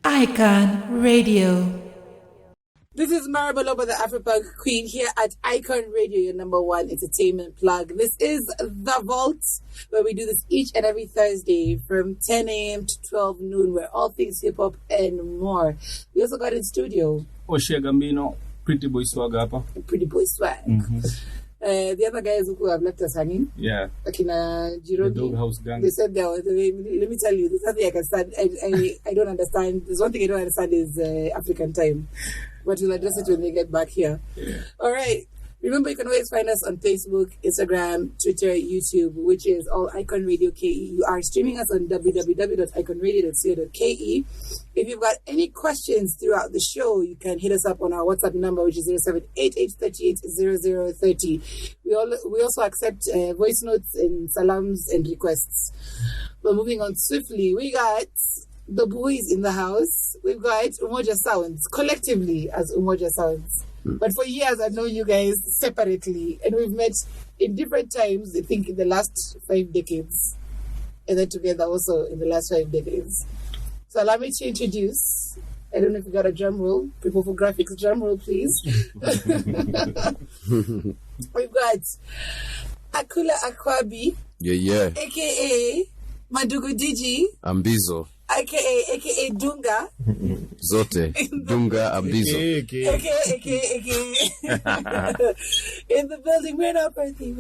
Icon Radio. This is Myra Maloba, the Afropunk Queen, here at Icon Radio, your number one entertainment plug. This is The Vault, where we do this each and every Thursday from 10 a.m. to 12 noon, where all things hip-hop and more. We also got in studio Oshea, Gambino, Pretty Boy Swag hapa. Pretty Boy Swag. Mm-hmm. The other guys who have left us hanging. Yeah. Like in Jirogi. The Doghouse Gang. They said let me tell you, there's something I can stand. I don't understand. There's one thing I don't understand is African time. But we'll address it when they get back here. Yeah. All right. Remember, you can always find us on Facebook, Instagram, Twitter, YouTube, which is all Icon Radio KE. You are streaming us on www.iconradio.co.ke. If you've got any questions throughout the show, you can hit us up on our WhatsApp number, which is 0788380030. We also accept voice notes and salams and requests. But moving on swiftly, we got the boys in the house. We've got Umoja Sounds, collectively as Umoja Sounds. But for years, I've known you guys separately, and we've met in different times, I think in the last 5 decades, and then together also in the last 5 decades. So allow me to introduce, I don't know if you got a drum roll, people for graphics, drum roll, please. We've got Akula Akwabi, a.k.a. Mandugu Digi, Ambizo, aka Dunga. Zote. Dunga Ambizo. aka. In the building, we're not birthday.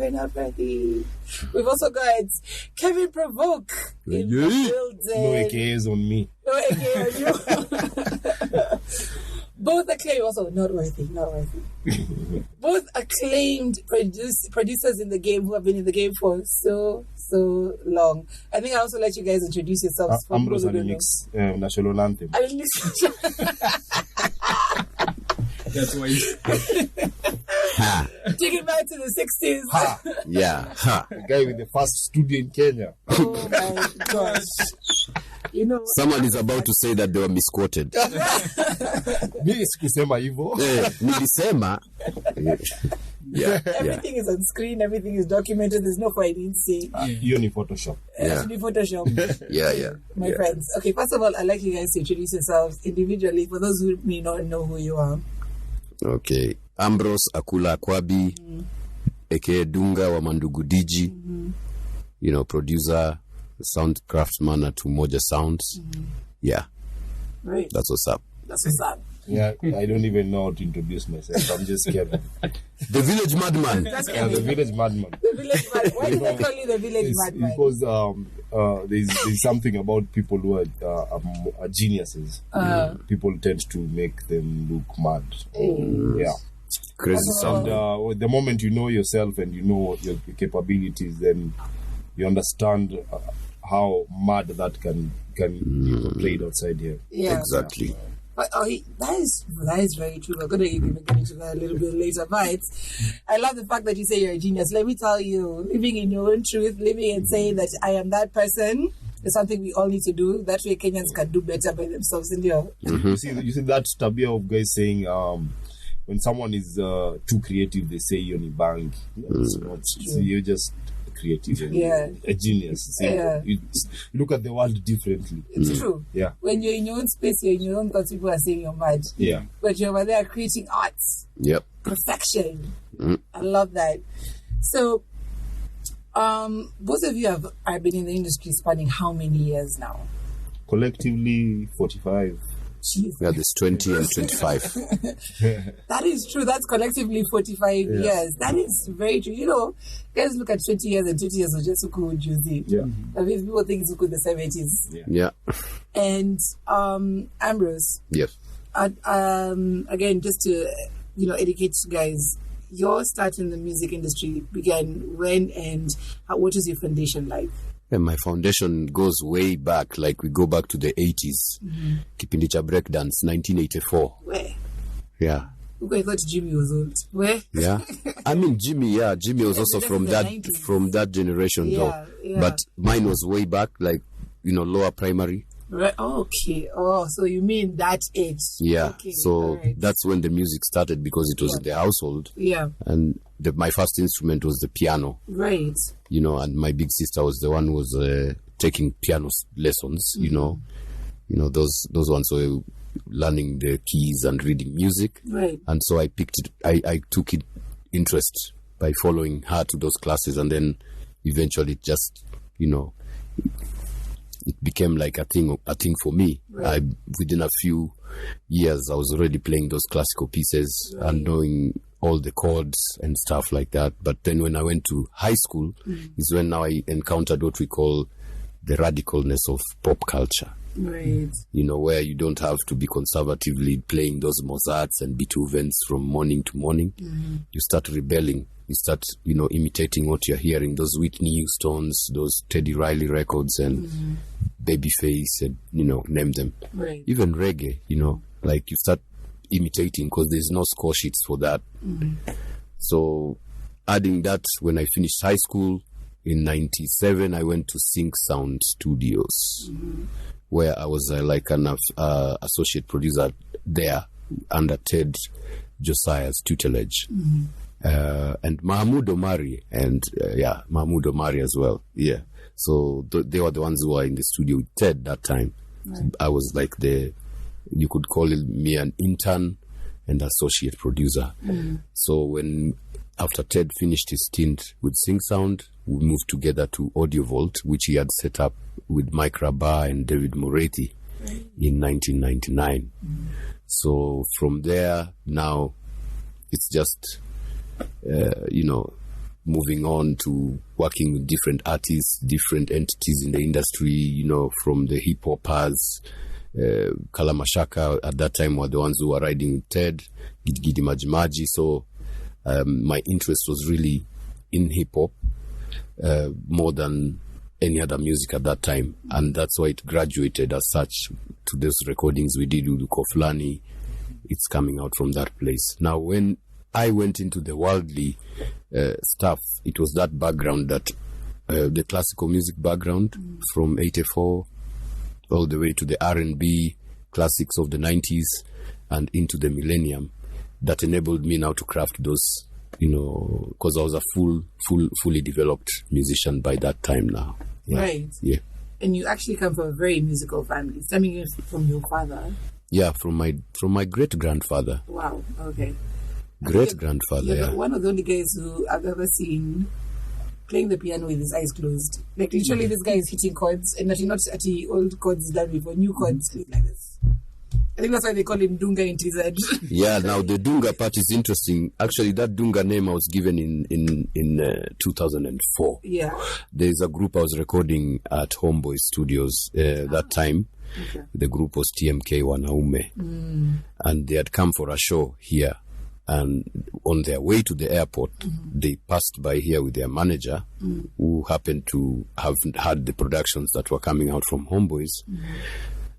We've also got Kevin Provoke in the building. No AKAs on me. No AKA on you. Both acclaimed, also not worthy. Both acclaimed producers in the game who have been in the game for so long. I think I also let you guys introduce yourselves. Ambrose Remix, national anthem. That's why. Take it back to the 60s. Ha. Yeah. Ha. The guy with the first studio in Kenya. Oh my gosh. You know, someone is about to say that they were misquoted. Mimi sikusema hivyo. Nilisema. Yeah. Everything is on screen, everything is documented, there's no financing. Hiyo ni Photoshop. Actually Photoshop. Yeah. My friends. Okay, first of all, I'd like you guys to introduce yourselves individually for those who may not know who you are. Okay. Ambrose Akula Akwabi, aka Dunga wa Mandugu Digi, producer, sound craftsman at Umoja Sounds. Yeah. Right. That's what's up. Yeah, I don't even know how to introduce myself. I'm just Kevin. The Village Madman. The Village Madman. The Village Madman. Why do they call you the Village Madman? Because there's something about people who are geniuses. People tend to make them look mad. Yeah. Crazy sound. And the moment you know yourself and you know your capabilities, then you understand how mad that can be played outside here. Yeah. Exactly. But that is very true. We're going to even get into that a little bit later. But I love the fact that you say you're a genius. Let me tell you, living in your own truth, living and saying that I am that person is something we all need to do. That way Kenyans can do better by themselves in there. Mm-hmm. You see that tabia of guys saying, when someone is too creative, they say you're bang. So you're just creative and a genius. You look at the world differently. It's true. Yeah. When you're in your own space, you're in your own thoughts, people are saying you're mad. Yeah. But you're over there creating arts. Yep. Perfection. I love that. So, both of you have been in the industry spanning how many years now? Collectively, 45. Jesus. Yeah, there's 20 and 25. That is true. That's collectively 45 years. That is very true. Guys look at 20 years and 20 years was just Suku Juzi. Yeah. I mean, people think Suku in the 70s. Yeah. And Ambrose. Yes. Again, just to, educate you guys, your start in the music industry began when and what is your foundation like? And my foundation goes way back, like we go back to the 80s. Kipindi cha breakdance, 1984. Where? Yeah. Okay, I thought Jimmy was old. Where? Yeah. I mean, Jimmy was also from that generation, though. Yeah. But mine was way back, like, lower primary. Right. Okay. Oh, so you mean that age? Yeah. Okay. So that's when the music started because it was in the household. Yeah. And my first instrument was the piano. Right. And my big sister was the one who was taking piano lessons, You know, those ones were learning the keys and reading music. Right. And so I picked it, I took it interest by following her to those classes, and then eventually it just, you know, it became like a thing for me. Right. Within a few years, I was already playing those classical pieces and knowing all the chords and stuff like that. But then when I went to high school is when now I encountered what we call the radicalness of pop culture. Right. You know, where you don't have to be conservatively playing those Mozarts and Beethovens from morning to morning. You start rebelling. You start, you know, imitating what you're hearing, those Whitney Houstons, those Teddy Riley records and Babyface, and, you know, name them. Right. Even reggae, you know, like you start imitating because there's no score sheets for that. So adding that, when I finished high school in 97, I went to Sync Sound Studios, where I was like an associate producer there under Ted Josiah's tutelage. And Mahmoud Omari, and Mahmoud Omari as well. Yeah. So they were the ones who were in the studio with Ted that time. Right. So I was like you could call me an intern and associate producer. So when after Ted finished his stint with Sing Sound, we moved together to Audio Vault, which he had set up with Mike Rabar and David Moretti in 1999. So from there, now it's just, you know, moving on to working with different artists, different entities in the industry, you know, from the hip hoppers. Kalamashaka at that time were the ones who were riding with Ted, Gidi Majimaji. So my interest was really in hip hop more than any other music at that time, and that's why it graduated as such to those recordings we did with Koflani. It's coming out from that place. Now, when I went into the worldly stuff, it was that background, that the classical music background from 84 all the way to the R&B classics of the 90s and into the millennium, that enabled me now to craft those, you know, because I was a fully developed musician by that time now. Yeah. Right. Yeah. And you actually come from a very musical family, stemming from your father. Yeah, from my great grandfather. Wow. Okay. Great grandfather. You're yeah. one of the only guys who I've ever seen playing the piano with his eyes closed. Like literally, this guy is hitting chords, and not at the old chords done before, new chords like this. I think that's why they call him Dunga in TZ. Yeah, now the Dunga part is interesting. Actually, that Dunga name I was given in 2004. Yeah. There's a group I was recording at Homeboy Studios that time. Okay. The group was TMK Wanaume. And they had come for a show here. And on their way to the airport, they passed by here with their manager, who happened to have had the productions that were coming out from Homeboys.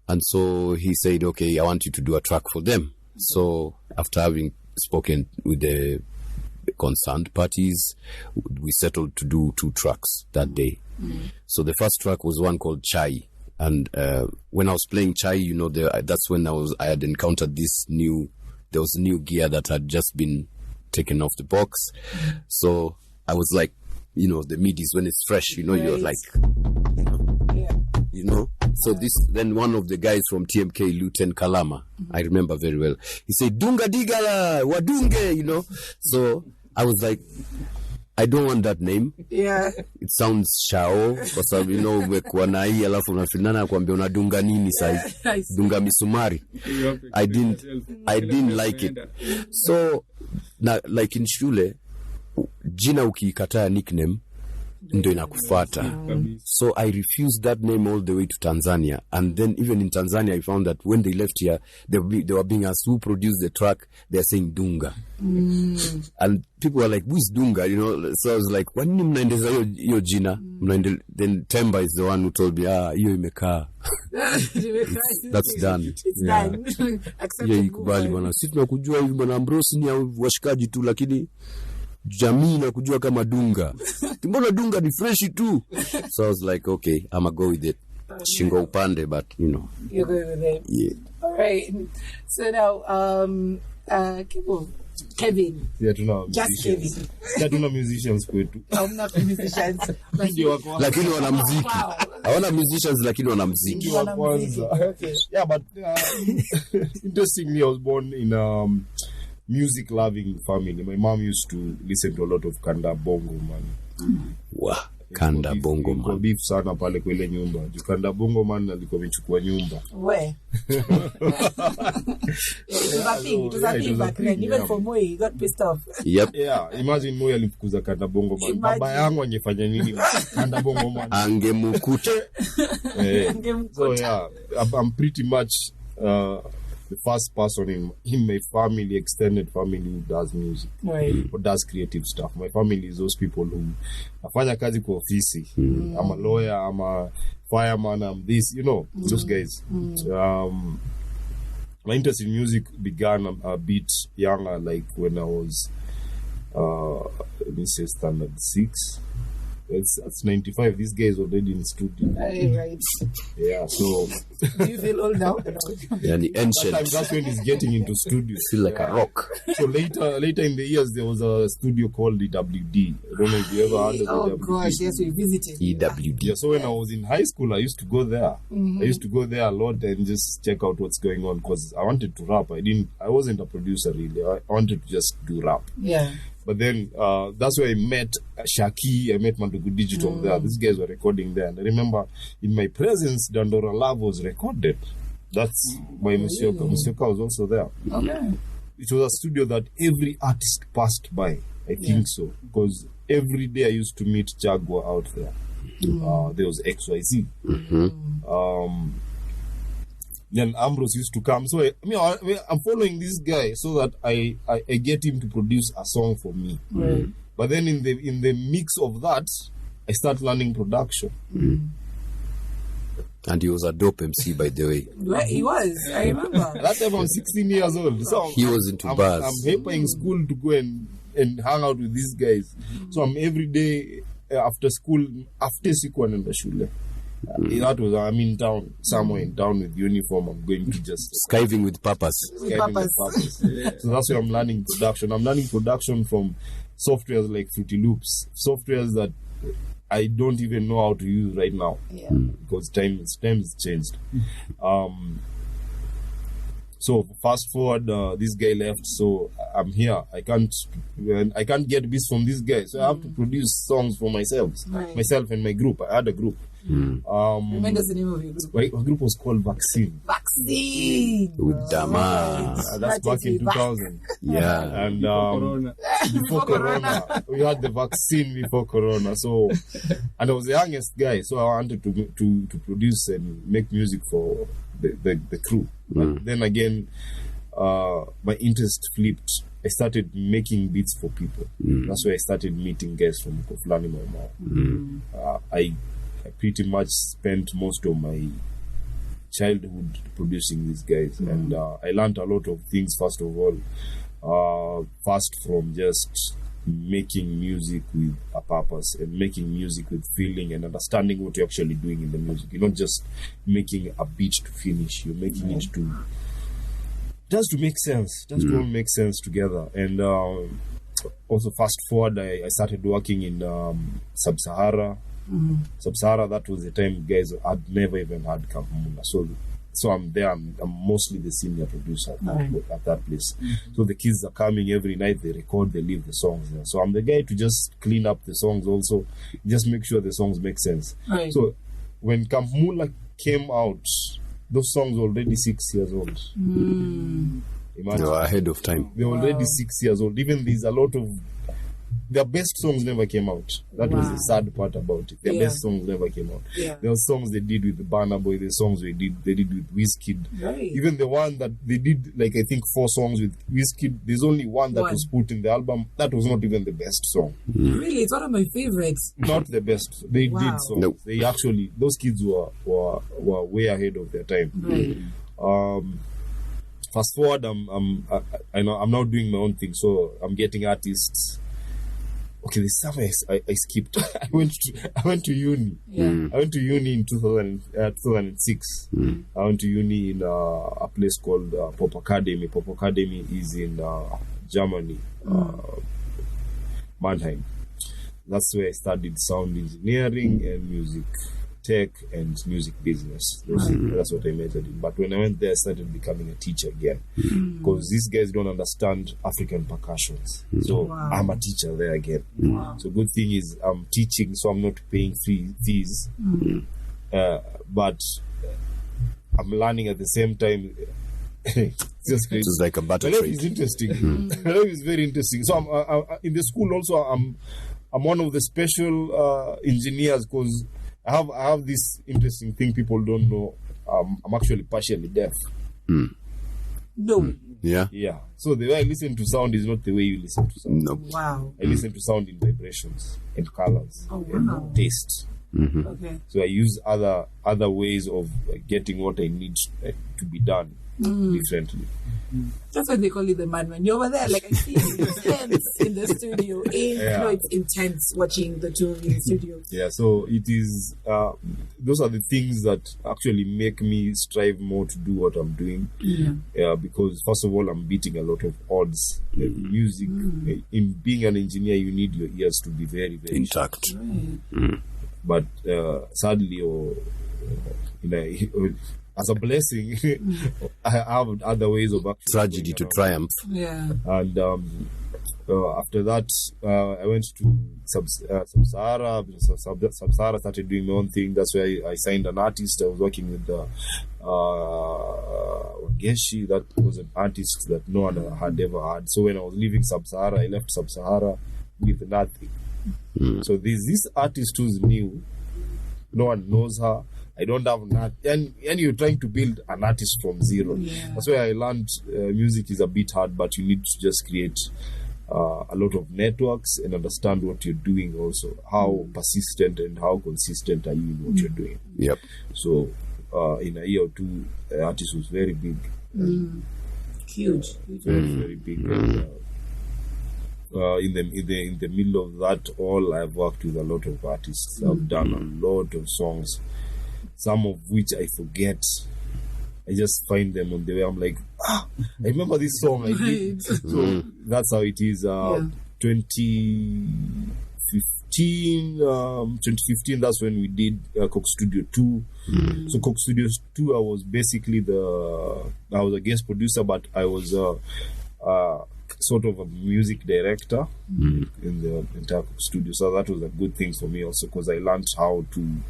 And so he said, okay, I want you to do a track for them. So after having spoken with the concerned parties, we settled to do 2 tracks that day. So the first track was one called Chai. And when I was playing Chai, you know, that's when I had encountered there was new gear that had just been taken off the box. So I was like, you know, the midis, when it's fresh, you know, you're like, you know. So then one of the guys from TMK, Lieutenant Kalama, I remember very well, he said, Dunga Digala, Wadunge, you know. So I was like, I don't want that name. Yeah. It sounds shao, kwa sababu, you know, umekuwa na hii alafu unafinana kuambia unadunga nini sasa? Dunga misumari. I didn't like it. So, like in shule, jina ukiikataa nickname, ndo inakufuata. So I refused that name all the way to Tanzania. And then even in Tanzania, I found that when they left here, they were being asked who produced the track. They're saying Dunga. And people were like, who is Dunga? You know, so I was like, why nini mnaendeza hiyo jina? Then Temba is the one who told me, hiyo imekaa. That's done. It's done. Yeah, ikubali bwana. Sisi tunakujua hivi bwana Ambrose ni washikaji tu, lakini jamii na kujua kama Dunga. Mbona Dunga ni fresh too? So I was like, okay, I'ma go with it. Shingo upande, but you know. You're going with it. Yeah. All right. So now, Kipo, Kevin. Just Kevin. Hatuna musicians kwetu. I'm not musicians. Lakini wana muziki. Hawana musicians lakini wana muziki. Okay. Yeah, but interestingly, I was born in a music-loving family. My mom used to listen to a lot of Kanda Bongo, man. Wow. Kanda Bongo man. Beef sana pale kwa ile nyumba. Kanda Bongo man alikuwa amechukua nyumba. Where? It was a thing back then. Even for Moi, he got pissed off. Yep. Yeah, imagine Moi alifukuza Kanda Bongo man. Baba yangu angefanya nini? Kanda Bongo man. Angemukuta. So yeah, I'm pretty much the first person in my family, extended family, who does music, or does creative stuff. My family is those people who afanya kazi kwa ofisi. I'm a lawyer, I'm a fireman, I'm this, those guys. My interest in music began a bit younger, like when I was, let me say standard 6. It's 95. These guys already in studio. Right. Yeah, so. Do you feel old now? Yeah, the ancient. That's when he's getting into studio. Feel like a rock. So later in the years, there was a studio called EWD. I don't know if you ever heard of EWD. Oh gosh, yes, we visited. EWD. Yeah, so when I was in high school, I used to go there. I used to go there a lot and just check out what's going on because I wanted to rap. I wasn't a producer really. I wanted to just do rap. Yeah. But then that's where I met Shaki, I met Mandugu Digital there. These guys were recording there. And I remember in my presence, Dandora Love was recorded. That's why Musyoka was also there. Okay. It was a studio that every artist passed by, I think so. Because every day I used to meet Jaguar out there. There was XYZ. Then Ambrose used to come. So I'm following this guy so that I get him to produce a song for me. Right. But then in the mix of that, I start learning production. And he was a dope MC, by the way. Right, he was. I remember. At that time I was 16 years old. So He was into bars. I'm helping school to go and hang out with these guys. So I'm every day after school, after Sikwan and the Shule. That was, I'm in town, somewhere in town with uniform. I'm going to just Skiving with purpose. So that's where I'm learning production. I'm learning production from softwares like Fruity Loops, softwares that I don't even know how to use right now because time has changed. So fast forward, this guy left, so I'm here. I can't get beats from this guy, so I have to produce songs for myself and my group. I had a group. Remember the name of your group? My group was called Vaccine. Udama. That's back in 2000. Yeah. And before Corona, we had the vaccine before Corona. So, and I was the youngest guy, so I wanted to produce and make music for the crew. But then again, my interest flipped. I started making beats for people. That's where I started meeting guys from Koflani Mama. I pretty much spent most of my childhood producing these guys, and I learned a lot of things. First of all, from just making music with a purpose and making music with feeling and understanding what you're actually doing in the music. You're not just making a beat to finish. You're making it to make sense. Just to all make sense together. And also fast forward, I started working in Sub-Sahara. Sub-Sahara, that was the time guys had never even had Camp Muna. So I'm there, I'm mostly the senior producer at that place. So the kids are coming every night, they record, they leave the songs there. So I'm the guy to just clean up the songs also, just make sure the songs make sense. Right. So when Camp Mula came out, those songs were already 6 years old. Imagine. They were ahead of time. They were already 6 years old. Even there's a lot of their best songs never came out. That was the sad part about it. Their best songs never came out. Yeah. There were songs they did with the Burna Boy, the songs they did with Wizkid. Right. Even the one that they did, like I think 4 songs with Wizkid, there's only one that was put in the album. That was not even the best song. Really? It's one of my favorites. Not the best. They did songs. Nope. They actually, those kids were way ahead of their time. Right. Fast forward, I'm now doing my own thing, so I'm getting artists. Okay, this summer I skipped. I went to uni. Yeah. I went to uni in 2006. I went to uni in a place called Pop Academy. Pop Academy is in Germany, Mannheim. That's where I studied sound engineering and music tech and music business. That's what I majored in. But when I went there, I started becoming a teacher again because these guys don't understand African percussions. So I'm a teacher there again. So good thing is I'm teaching, so I'm not paying fees. But I'm learning at the same time. It's just crazy. It's like a battle My life trade. is interesting. My life is very interesting. So I'm in the school also. I'm one of the special engineers because I have this interesting thing people don't know. I'm actually partially deaf. No. Yeah. Yeah. So the way I listen to sound is not the way you listen to sound. No. Wow. I listen to sound in vibrations and colors and taste. Okay. So I use other ways of getting what I need to be done differently. That's why they call it the madman. You're over there, like I see it's intense in the studio. It's intense watching the two in the studio. Yeah, so it is. Those are the things that actually make me strive more to do what I'm doing. Because first of all, I'm beating a lot of odds. Music, in being an engineer, you need your ears to be very, very Intact. But sadly, as a blessing, I have other ways of actually Tragedy to triumph. Yeah. And after that, I went to Sub-Sahara. Sub-Sahara started doing my own thing. That's where I signed an artist. I was working with Wangeshi. That was an artist that no one had ever had. So when I was leaving Sub-Sahara, I left Sub-Sahara with nothing. So there's this artist who's new. No one knows her. I don't have nothing. And you're trying to build an artist from zero. That's why I learned music is a bit hard, but you need to just create a lot of networks and understand what you're doing also. How persistent and how consistent are you in what you're doing? Yep. So in a year or two, the artist was very big. Huge. Very, very big. And, in the middle of that all, I've worked with a lot of artists. I've done a lot of songs, some of which I forget. I just find them on the way. I'm like, I remember this song I did. So that's how it is. 2015, that's when we did Coke Studio 2. So Coke Studio 2, I was basically I was a guest producer, but I was sort of a music director in the entire studio. So that was a good thing for me also, because I learned how to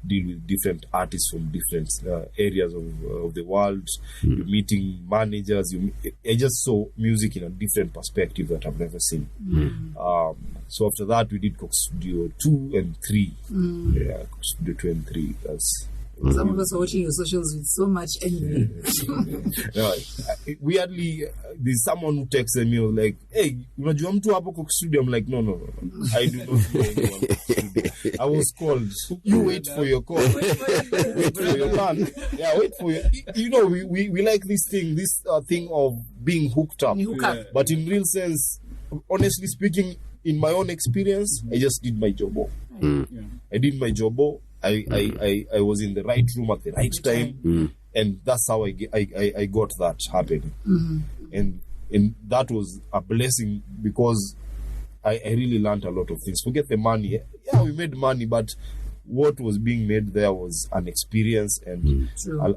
deal with different artists from different areas of the world. You're meeting managers. I just saw music in a different perspective that I've never seen. So after that, we did Coke Studio 2 and 3. Yeah, Coke Studio 2 and 3. Some of us are watching your socials with so much envy. Weirdly, there's someone who texted me like, "Hey, unajua mtu hapo Coke Studio?" I'm like, no. I do not know anyone. I was called. You wait for your call. Wait for your turn. Yeah, wait for your. You know, we like this thing of being hooked up. But in real sense, honestly speaking, in my own experience, I just did my job. I did my job. I was in the right room at the right time, and that's how I got that happening. And that was a blessing, because I really learned a lot of things. Forget the money. Yeah, we made money, but what was being made there was an experience, and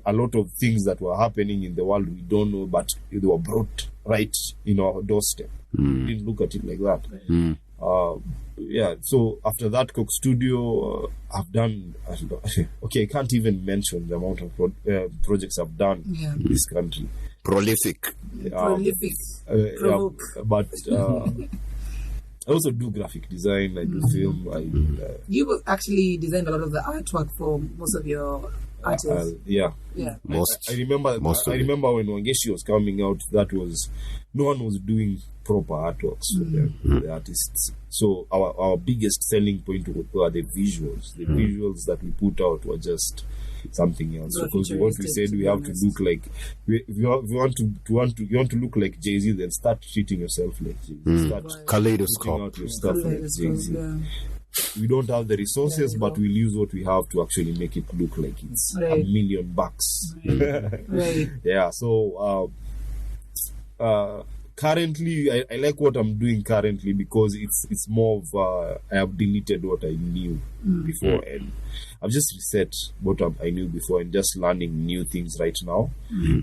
a lot of things that were happening in the world we don't know, but they were brought right in our doorstep. We didn't look at it like that. So after that Coke Studio, I've done I can't even mention the amount of projects I've done in this country. Prolific. Provoke. But I also do graphic design. I do film. You actually designed a lot of the artwork for most of your artists. Most. I remember when Wangeshi was coming out, that was no one was doing proper artworks for the artists. So our biggest selling point were the visuals. The visuals that we put out were just something else, because what we said, we have to look like, if you want to look like Jay-Z, then start treating yourself like Jay-Z. Start Kaleidoscope. out your stuff like Jay-Z. We don't have the resources, but we'll use what we have to actually make it look like it's $1 million. Right. Yeah. So currently, I like what I'm doing currently because it's more of I have deleted what I knew before, and I've just reset what I knew before and just learning new things right now.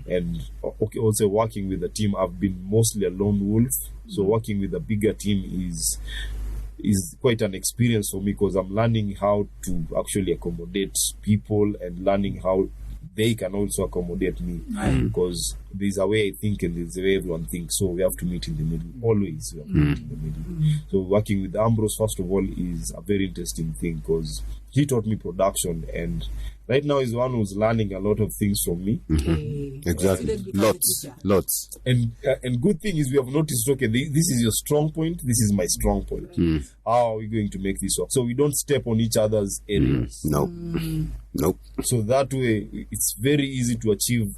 And also working with the team, I've been mostly a lone wolf, so working with a bigger team is quite an experience for me because I'm learning how to actually accommodate people and learning how they can also accommodate me, because there's a way I think and there's a way everyone thinks, so we have to meet in the middle. Always we have to meet in the middle. So working with Ambrose, first of all, is a very interesting thing because he taught me production, and right now he's one who's learning a lot of things from me. Exactly. Lots. And good thing is we have noticed, okay, this is your strong point, this is my strong point. How are we going to make this work? So we don't step on each other's areas. Nope. So that way, it's very easy to achieve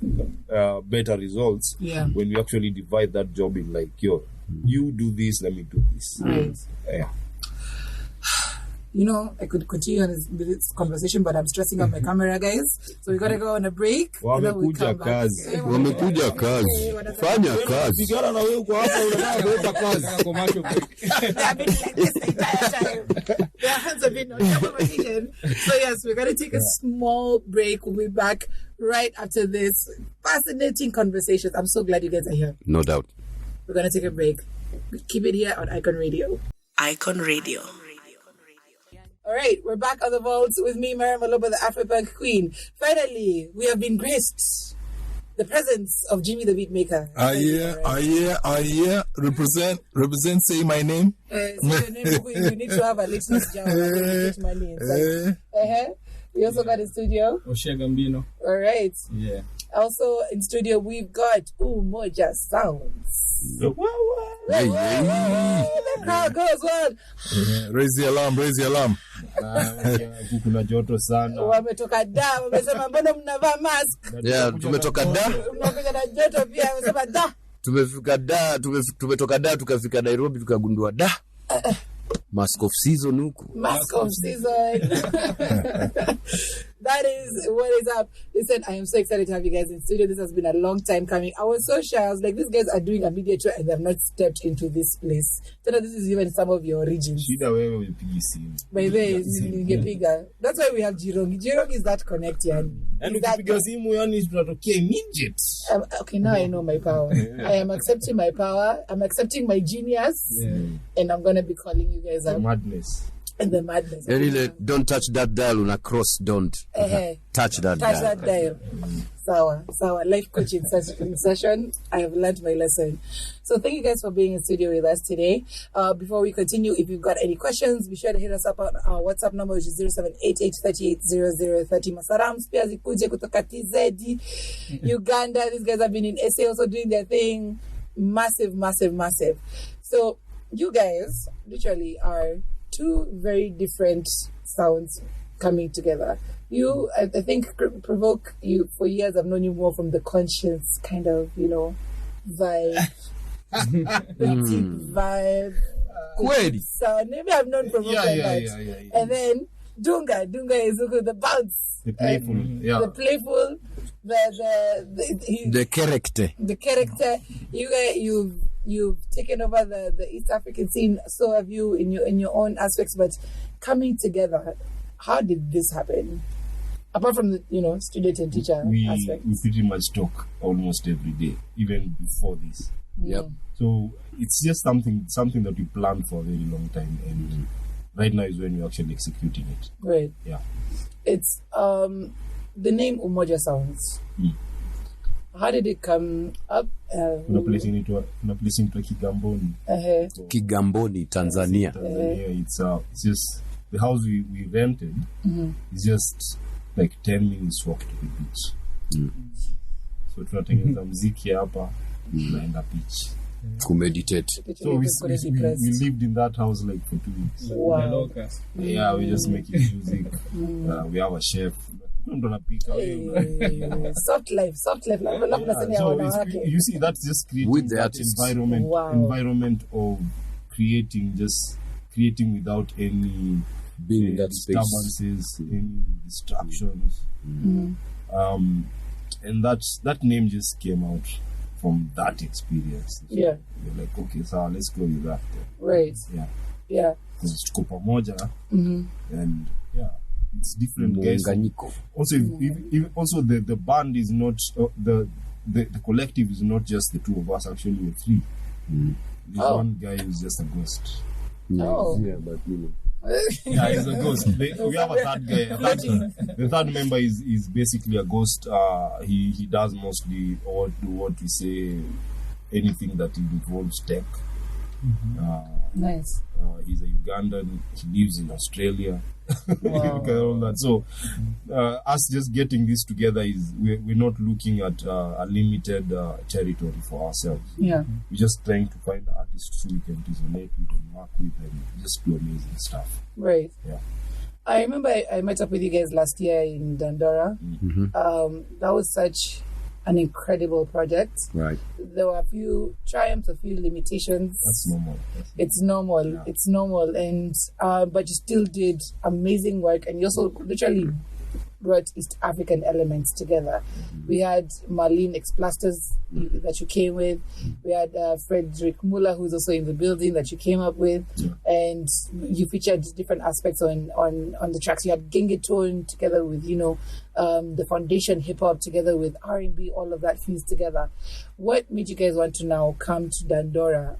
better results when we actually divide that job in like, you do this, let me do this. Right. Yeah. You know, I could continue on this conversation, but I'm stressing out my camera, guys. So we gotta go on a break. And then we come back. Wamekuja kazi. Fanya kazi. Pigana na wewe uko hapa unataka kuleta kazi. Commercial break. I've been like this the entire time. Their hands have been on top of my kitchen. So yes, we're gonna take a small break. We'll be back right after this fascinating conversations. I'm so glad you guys are here. No doubt. We're gonna take a break. Keep it here on Icon Radio. Icon Radio. All right, we're back on the vaults with me, Myra Maloba, the Afropunk Queen. Finally, we have been graced the presence of Jimmy the BeatMekah. Yeah. Represent, say my name. Say your name, you need to have a litmus jar. We also got in studio Oshea Gambino. All right. Yeah. Also in studio, we've got Umoja Sounds. The crowd goes wild. Raise the alarm. Kuna joto sana. Wametoka da, wamesema mbona mnavaa mask? Yeah, tumetoka da. Mnakuja na joto pia, wamesema da. Tumetoka da tukafika Nairobi tukagundua da. Mask of season huku. Mask of season. That is what is up. Listen, I am so excited to have you guys in studio. This has been a long time coming. I was so shy. I was like, these guys are doing a media tour and they have not stepped into this place. So this is even some of your regions. By the way, that's why we have Jirong. Jirong is that connect, yani. And immediate. Okay, now I know my power. I am accepting my power. I'm accepting my genius. And I'm going to be calling you guys out. Madness. And the madness. Really, don't touch that dial on a cross. Don't touch that dial. Sour. Life coaching session. I have learned my lesson. So thank you guys for being in studio with us today. Before we continue, if you've got any questions, be sure to hit us up on our WhatsApp number, which is 0788380030. Masarams pia zikuje kutoka TZ, Uganda. These guys have been in SA also doing their thing. Massive. So you guys literally are two very different sounds coming together. You, I think, Provoke, you for years I've known you more from the conscience kind of, vibe. Vibe. So maybe I've known Provoke like that. And then Dunga is the bounce. The playful. The playful. The character. The character. You've taken over the East African scene. So have you in your own aspects. But coming together, how did this happen? Apart from the student and teacher aspect, we pretty much talk almost every day, even before this. Yep. So it's just something that we planned for a very long time, and right now is when we're actually executing it. Great. Yeah. It's the name Umoja Sounds. How did it come up? Placing it to Kigamboni. Kigamboni, Tanzania. It's just the house we rented. Is just like 10 minutes walk to the beach. So tunatengeneza muziki hapa, tunaenda beach. Meditate. So we lived in that house like for 2 weeks. Wow. Yeah, we just making music. We have a chef. Soft life. You see, that's just creating with that environment of creating without any being in that space, disturbances, any distractions. And that name just came out from that experience. So Yeah. you're like, okay, so let's go with that. Right. Yeah. Yeah. Because tuko pamoja, Mm-hmm. and yeah, it's different guys. Muunganyiko. Also, if also the band is not the collective is not just the two of us. Actually, we're three. This one guy is just a ghost. Oh. Yeah, but you know. Yeah, he's a ghost. We have a third guy. The third member is basically a ghost. He does mostly what we say, anything that involves tech. Nice. He's a Ugandan. He lives in Australia. Wow. All that. So, us just getting this together is we're not looking at a limited territory for ourselves. Yeah. We're just trying to find artists who we can resonate with and work with and just do amazing stuff. Right. Yeah. I remember I met up with you guys last year in Dandora. That was such an incredible project. Right. There were a few triumphs, a few limitations. That's normal. It's normal. Yeah. It's normal. And but you still did amazing work, and you also literally brought East African elements together. We had Marlene Explasters that you came with. We had Frederick Muller, who's also in the building, that you came up with. And you featured different aspects on the tracks. You had Gengetone together with, the foundation hip hop together with R&B, all of that fused together. What made you guys want to now come to Dandora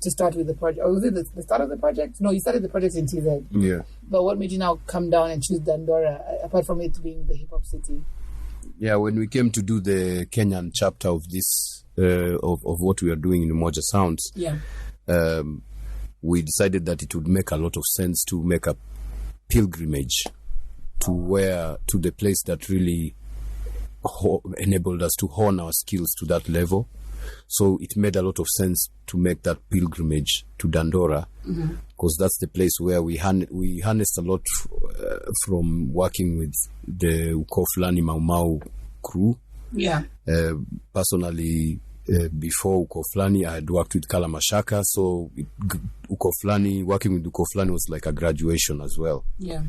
to start with the project? Or was it the start of the project? No, you started the project in TZ. Yeah. But what made you now come down and choose Dandora, apart from it being the hip hop city? Yeah, when we came to do the Kenyan chapter of this, of what we are doing in Umoja Sounds, we decided that it would make a lot of sense to make a pilgrimage to the place that really enabled us to hone our skills to that level. So it made a lot of sense to make that pilgrimage to Dandora, because that's the place where we harnessed a lot from working with the Ukoflani Mau Mau crew. Yeah. Personally, before Ukoflani, I had worked with Kalamashaka, so working with Ukoflani was like a graduation as well. Yeah.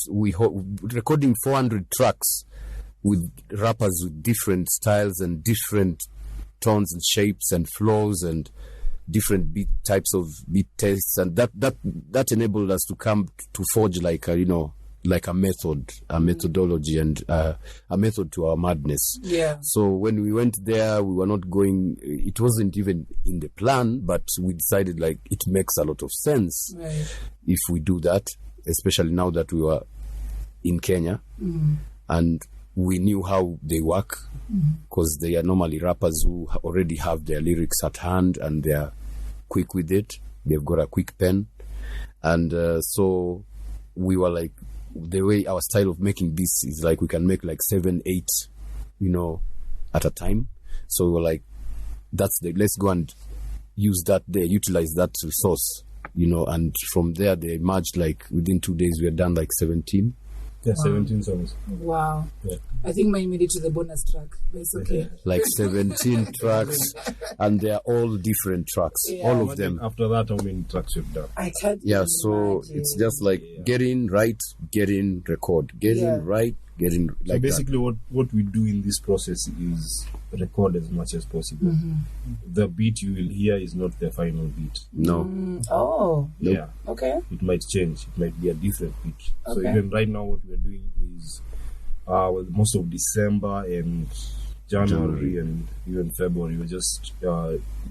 Recording 400 tracks with rappers with different styles and different tones and shapes and flows and different types of beat tastes, and that enabled us to come to forge like a methodology and a method to our madness. Yeah. So when we went there, we were not going, it wasn't even in the plan, but we decided like it makes a lot of sense if we do that, especially now that we were in Kenya and we knew how they work, because they are normally rappers who already have their lyrics at hand and they're quick with it. They've got a quick pen. And so we were like, the way our style of making beats is like we can make like 7, 8, at a time. So we were like, let's go and use that there, utilize that resource, and from there they emerged like within 2 days we had done like 17. Yeah, 17 songs. Wow. Yeah. I think mine made it to the bonus track, but it's okay. Like 17 tracks, and they are all different tracks, all of them. After that, how many tracks you've done? I can't so imagine. it's just like get in, write, get in, record, get in, write, get in, like so basically what we do in this process is record as much as possible. The beat you will hear is not the final beat. No. Oh. Yeah. Okay. It might change. It might be a different beat. So Okay. even right now what we're doing is most of December and January and even February, we're just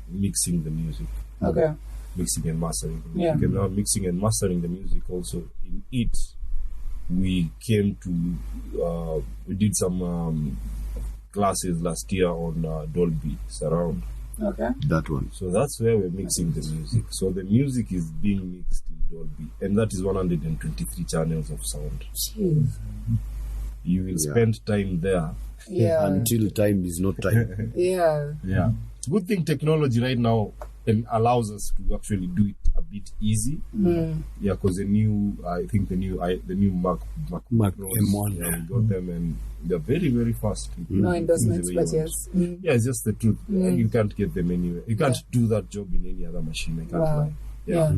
mixing the music. Okay. Mixing and mastering the Yeah. music. And now mixing and mastering the music also, in it, we came to, we did some classes last year on Dolby Surround. Okay. That one. So that's where we're mixing the music. So the music is being mixed in Dolby, and that is 123 channels of sound. Jeez. You will spend time there. Yeah. Until time is not time. Yeah. Yeah. Good thing technology right now allows us to actually do it a bit easy. Yeah, because the new Mac Pros, M1. yeah, we got them and they're very, very fast. No endorsements, but yes. Yeah, it's just the truth. You can't get them anywhere. You can't do that job in any other machine. I can't lie. Yeah.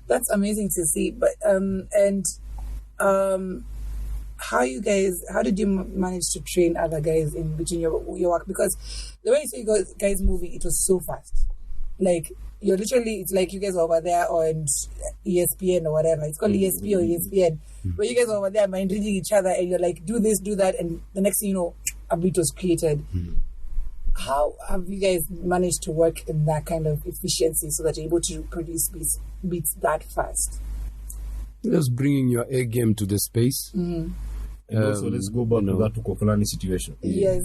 That's amazing to see. But how did you manage to train other guys in between your work? Because the way you guys moving, it was so fast. Like, you're literally, it's like you guys are over there on ESPN or whatever. It's called ESP or ESPN. Where you guys are over there mind reading each other and you're like, do this, do that. And the next thing you know, a beat was created. How have you guys managed to work in that kind of efficiency so that you're able to produce beats that fast? Just bringing your A game to the space. And also, let's go back to that Ukoflani situation. Yes.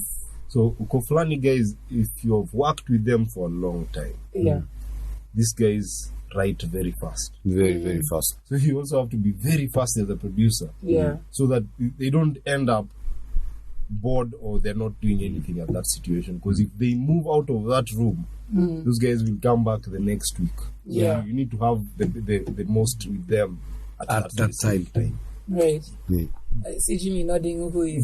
So, Ukoflani guys, if you have worked with them for a long time, these guys write very fast. Very, very fast. So, you also have to be very fast as a producer. So that they don't end up bored or they're not doing anything at that situation. Because if they move out of that room, those guys will come back the next week. So you need to have the most with them at that time. Right. I see Jimmy nodding. Who is?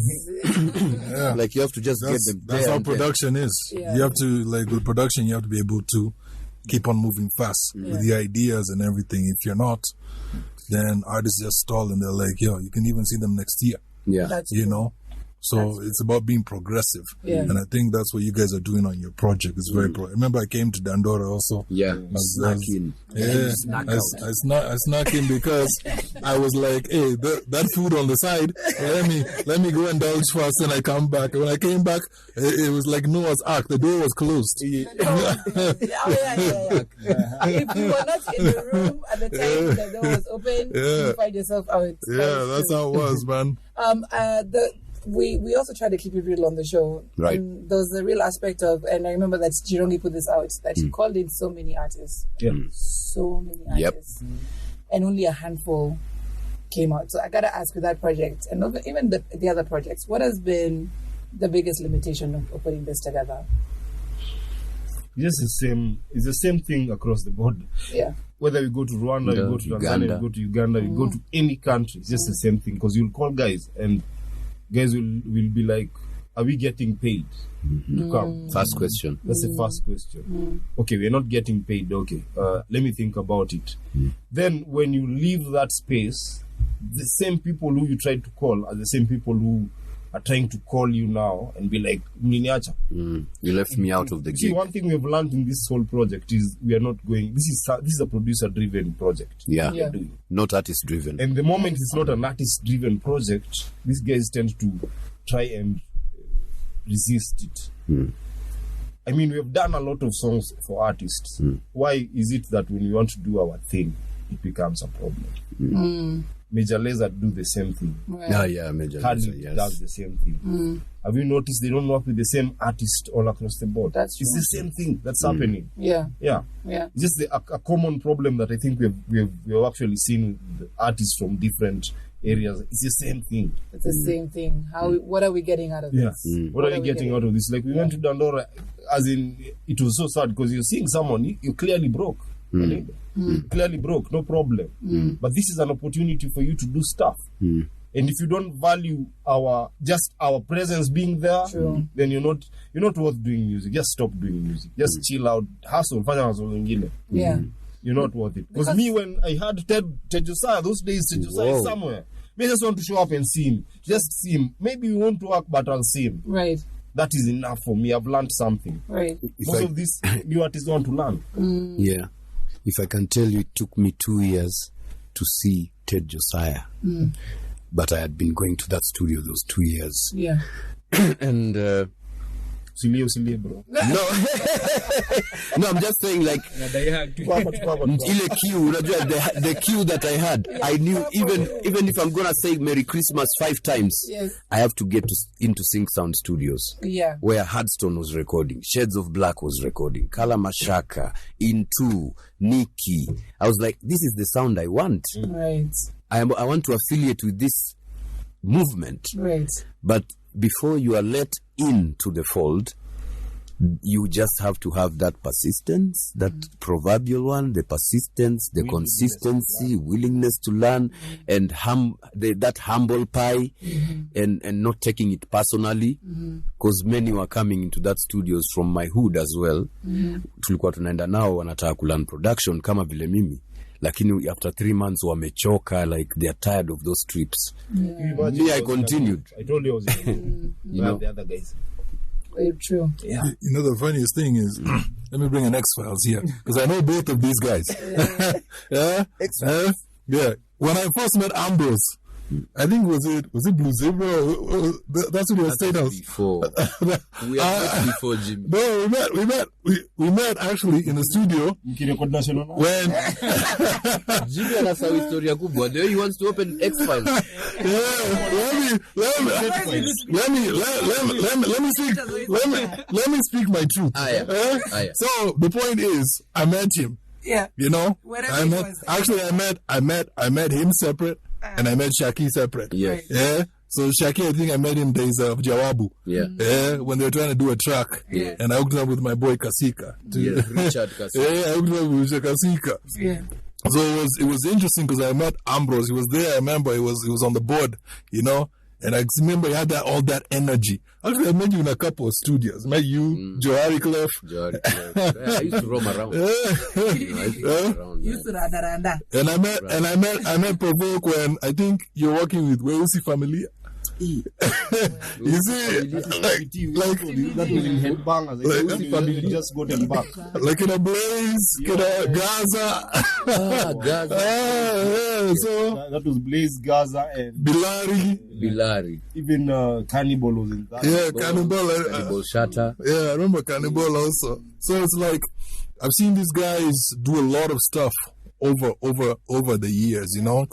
Like, you have to just get them. That's how production is. You have to, like, with production, you have to be able to keep on moving fast with the ideas and everything. If you're not, then artists just stall and they're like, yo, you can even see them next year. That's you know? So it's about being progressive. And I think that's what you guys are doing on your project. It's very remember, I came to Dandora also. Snacking. I snuck in because I was like, hey, that food on the side, let me go indulge first and I come back. And when I came back, it was like Noah's Ark. The door was closed. If you were not in the room at the time the door was open, you find yourself out. That's how it was, man. We also try to keep it real on the show. Right. And there was a real aspect of, and I remember that Jirongi put this out, that he called in so many artists. So many artists. And only a handful came out. So I got to ask with that project, and even the other projects, what has been the biggest limitation of putting this together? It's the same thing across the board. Whether we go to Rwanda, we go to Tanzania, we go to Uganda, we go to any country, it's just the same thing. Because you'll call guys and guys will be like, are we getting paid to come? First question. That's the first question. Okay, we're not getting paid. Okay, let me think about it. Then when you leave that space, the same people who you tried to call are the same people who are trying to call you now and be like, Miniacha. You left me out of the See, game. one thing we've learned in this whole project is we are not going, this is a producer-driven project. Doing. Not artist-driven. And the moment it's not an artist-driven project, these guys tend to try and resist it. I mean, we've done a lot of songs for artists. Why is it that when we want to do our thing, it becomes a problem? Major Lazer do the same thing. Major Lazer, does the same thing. Have you noticed they don't work with the same artist all across the board? It's the same thing that's happening. It's just a common problem that I think we've actually seen with the artists from different areas. It's the same thing. It's the same thing. What are we getting out of this? What are you getting out of this? Like, we went to Dandora, as in, it was so sad because you're seeing someone, you clearly broke. Clearly broke, no problem. But this is an opportunity for you to do stuff. And if you don't value our presence being there, then you're not worth doing music. Just stop doing music. Just chill out. Hustle. You're not worth it. Because me, when I had Ted Josiah, those days Ted Josiah is somewhere. I just want to show up and see him. Just see him. Maybe we won't work, but I'll see him. Right. That is enough for me. I've learned something. Right. Most of these new artists want to learn. Yeah. If I can tell you, it took me 2 years to see Ted Josiah. But I had been going to that studio those 2 years. Yeah. And Silie, bro. No, I'm just saying, like, ile queue, the queue that I had, I knew even if I'm gonna say Merry Christmas 5 times, I have to get into Sync Sound Studios, where Hardstone was recording, Shades of Black was recording, Kala Mashaka, Into, Nikki. I was like, this is the sound I want. Right. I want to affiliate with this movement. Right. But before you are let into the fold, you just have to have that persistence, that proverbial one, the persistence, the consistency, willingness to learn, and that humble pie, and not taking it personally, because many were coming into that studios from my hood as well. Tulikuwa tunaenda nao wanataka kulearn production kama vile mimi, lakini after 3 months wamechoka, like they are tired of those trips. Me, I continued. I told you I was in the other guys. Very true. Yeah. You know, the funniest thing is, let me bring an X-Files here, because I know both of these guys. Yeah. Yeah. When I first met Ambrose, I think was it Blue Zebra? That's what he was saying. Before we met before Jimmy. No, we met actually in the studio when Jimmy has a historia kubwa. There he wants to open X-Files. Let me speak my truth. So the point is, I met him. Yeah. You know, I met him separate. And I met Shaki separate. Yeah. Yeah. So Shaki, I think I met him days of Jawabu. Yeah. Yeah. When they were trying to do a track. Yeah. And I hooked up with my boy Kasika. Yeah. Richard Kasika. Yeah, I hooked up with Richard Kasika. Yeah. So it was interesting because I met Ambrose. He was there. I remember he was on the board, you know. And I remember he had all that energy. Actually, I met you in a couple of studios. I met you, Johari Clef. Yeah, I used to roam around. And I met Provoke when I think you're working with Weusi Family. You see, like that was in Headbangers. Like, family just got them back. Like in a Blaze, Gaza. Gaza. So that was Blaze, Gaza, and Bilari. Even Cannibal was in that. Yeah, Cannibal Shatter. Yeah, I remember Cannibal also. So it's like I've seen these guys do a lot of stuff over the years, you know.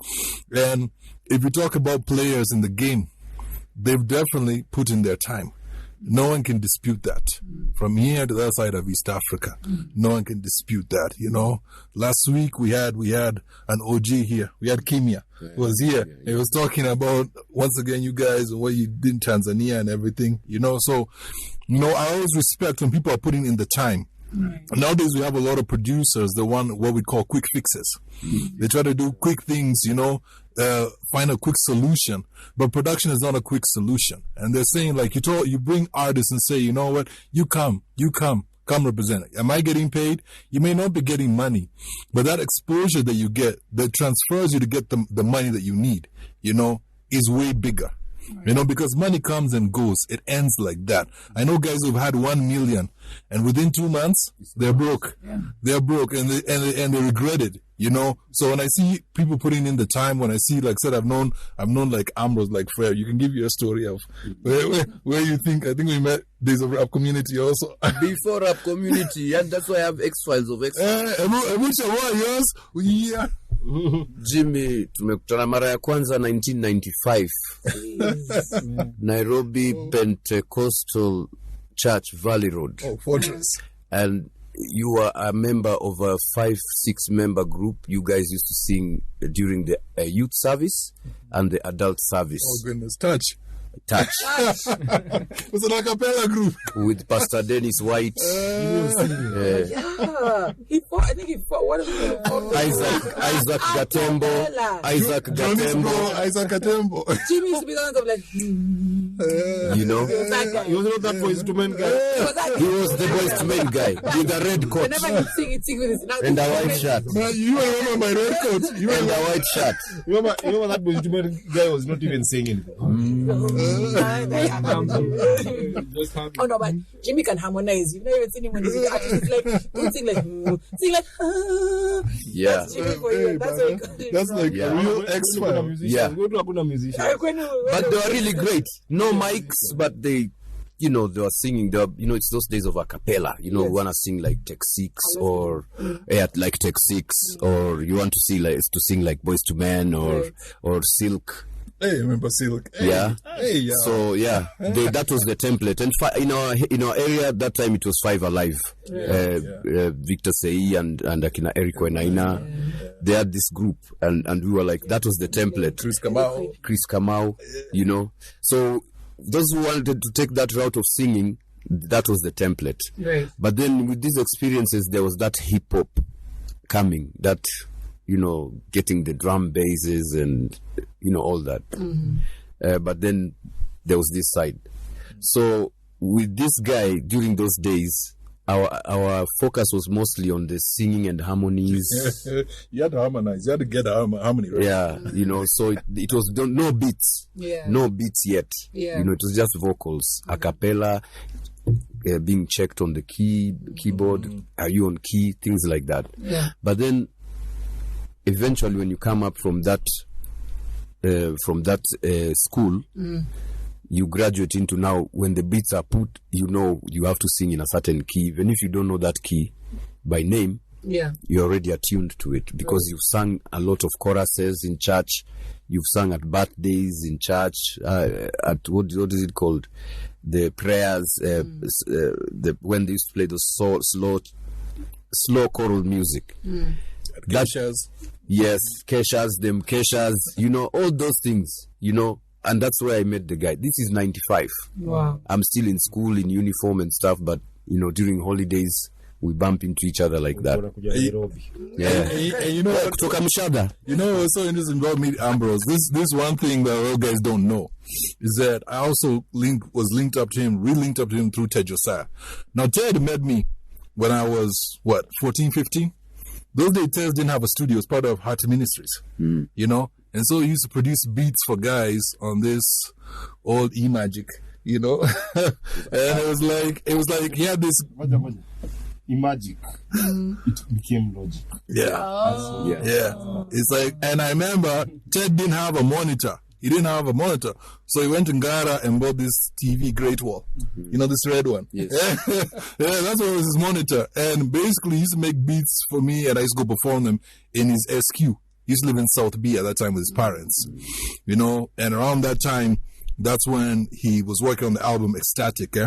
And if you talk about players in the game, they've definitely put in their time. No one can dispute that. From here to the other side of East Africa, no one can dispute that, you know. Last week we had an OG here. We had Kimia. He was here. He was talking about, once again, you guys and what you did in Tanzania and everything, you know. So, you know, I always respect when people are putting in the time. Nowadays we have a lot of producers that want what we call quick fixes. They try to do quick things, you know, find a quick solution, but production is not a quick solution. And they're saying, like, you bring artists and say, you know what, you come represent. Am I getting paid? You may not be getting money, but that exposure that you get, that transfers you to get the money that you need, you know, is way bigger. You know, because money comes and goes. It ends like that. I know guys who've had 1 million and within 2 months, they're broke. Yeah. They're broke and they regret it, you know. So when I see people putting in the time, when I see, like I said, I've known like Ambrose, like Frere, you can give you a story of where you think, I think we met Days of Rap Community also. Before Rap Community, and that's why I have X-Files of X-Files. Yeah. Jimmy, tumekutana mara ya kwanza 1995. Nairobi Pentecostal Church, Valley Road. Oh, Fortress. And you were a member of a 5-6 member group. You guys used to sing during the youth service and the adult service. Oh goodness, Touch. It was an a cappella group with Pastor Dennis White. He fought. I think he fought. What is it? Isaac Gatembo. Isaac Gatembo. Jimmy used to be the one of like, you know, he was that guy. He was not that Boys to Men guy. He was the Boys to Men guy with the red coat. Whenever he'd sing with his and a white shirt. You remember my red coat? You and a white shirt. Remember that Boys to Men guy was not even singing. Oh no, but Jimmy can harmonize. You've never seen him when he's artist. Like, don't sing like, yeah. That's Jimmy for you. That's what he got it. That's like a real X-File. Yeah. Go to a musician. But they were really great. No mics, but they, you know, they were singing. You know, it's those days of a cappella. You know, you want to sing like Tech 6 or like Tech 6, or you want to sing like Boys to Men or Silk. Hey, I remember Silk. Hey, yeah. Hey, yeah. So yeah, that was the template. And in our area at that time, it was 5 Alive. Victor Sei and Akina Eric Wenaina. They had this group, and we were like, that was the template. Chris Kamau, you know. So those who wanted to take that route of singing, that was the template. Right. But then with these experiences, there was that hip hop coming, that, you know, getting the drum basses and, you know, all that. But then there was this side. So with this guy during those days, our focus was mostly on the singing and harmonies. You had to harmonize. You had to get the harmony right. Yeah, so it was no beats. Yeah. No beats yet. Yeah. It was just vocals, a cappella, being checked on the keyboard. Are you on key? Things like that. Yeah. But then, eventually, when you come up from that school, you graduate into now when the beats are put, you have to sing in a certain key. Even if you don't know that key by name, you're already attuned to it because you've sung a lot of choruses in church. You've sung at birthdays in church, at what is it called? The prayers, when they used to play those slow choral music. Keshas. Yes, keshas, all those things, and that's where I met the guy. This is 95. Wow. I'm still in school in uniform and stuff, but, during holidays, we bump into each other like that. Yeah. And you know what? Kutoka Mshada. What's so interesting about me, Ambrose? This one thing that all guys don't know is that I also relinked up to him through Ted Josiah. Now, Ted met me when I was, 14, 15? Those days, Ted didn't have a studio. It was part of Heart Ministries, And so he used to produce beats for guys on this old E-Magic, and it was like he had this E-Magic. It became Logic. Yeah. Yeah. It's like, and I remember Ted didn't have a monitor. He didn't have a monitor. So he went to Ngara and bought this TV Great Wall. This red one. Yes. That's what was his monitor. And basically he used to make beats for me and I used to go perform them in his SQ. He used to live in South B at that time with his parents. And around that time, that's when he was working on the album Ecstatic,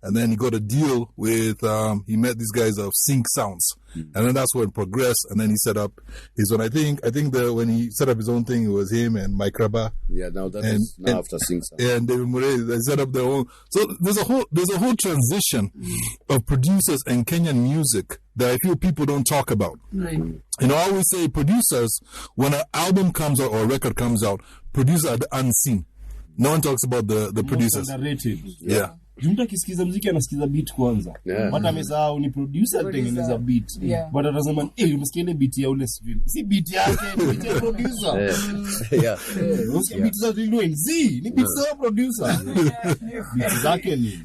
And then he got a deal with, he met these guys of Sync Sounds. And then that's when it progressed. And then he set up his own, I think when he set up his own thing, it was him and Myra. Yeah, now after Sync Sounds. And David Murray, they set up their own. So there's a whole transition of producers and Kenyan music that I feel people don't talk about. Right. I always say producers, when an album comes out or a record comes out, producers are the unseen. No one talks about the producers. Underrated. Yeah. Mtu akisikiza muziki anasikiza beat kwanza. But amesahau ni producer atengeneza beat. But atasema umesikia ile beat ya ule Zuli. Si beat yake, ni beat ya producer. Yeah. Unasikia beat za Zuli ni beat za producer. Beat zake ni.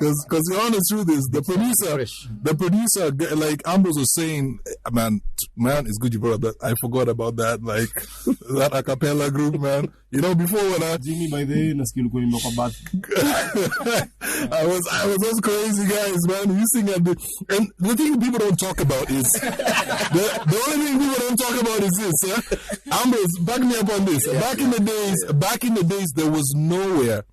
Because the honest truth is the producer, like Ambrose was saying, man, it's good you brought up that. I forgot about that, like that a cappella group, man. Before when Jimmy by the way, nasikia ulikuwa nimekuwa bat. I was those crazy guys, man. We sing and the thing people don't talk about is the only thing people don't talk about is this. Ambrose, back me up on this. Back in the days, there was nowhere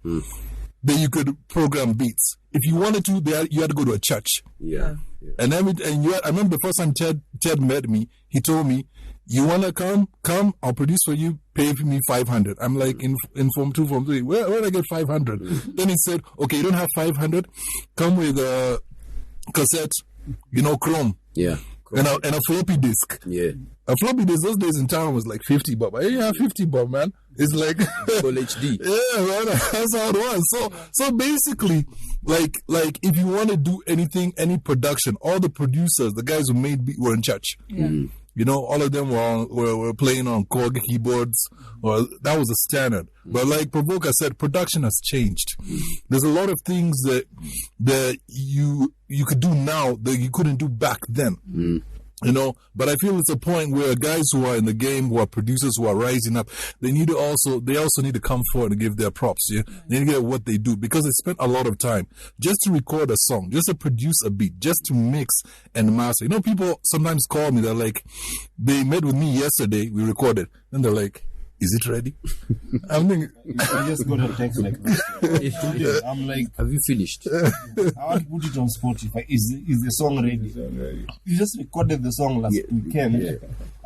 that you could program beats. If you wanted to, you had to go to a church. Yeah. And I remember the first time Ted met me, he told me, "You wanna come? I'll produce for you. Pay me 500." I'm like, in Form 2, Form 3, where did I get 500? Then he said, "Okay, you don't have 500. Come with a cassette, Chrome. Yeah. And a floppy disk." Yeah. A floppy disk those days in town was like 50 bob. Yeah, 50 bob, man. It's like Full HD. Yeah, man. That's how it was. So basically, like if you want to do anything, any production, all the producers, the guys who made were in church. Yeah. All of them were playing on Korg keyboards, or that was a standard. But like Provoke said, production has changed. There's a lot of things that you could do now that you couldn't do back then. But I feel it's a point where guys who are in the game, who are producers, who are rising up, they also need to come forward and give their props. Yeah, they need to get what they do because they spent a lot of time just to record a song, just to produce a beat, just to mix and master. People sometimes call me. They're like, they met with me yesterday. We recorded, and they're like, "Is it ready?" I'm thinking, I just got a text like this. I'm like, "Have you finished?" I want to put it on Spotify. Is the song ready? You just recorded the song last weekend. Yeah.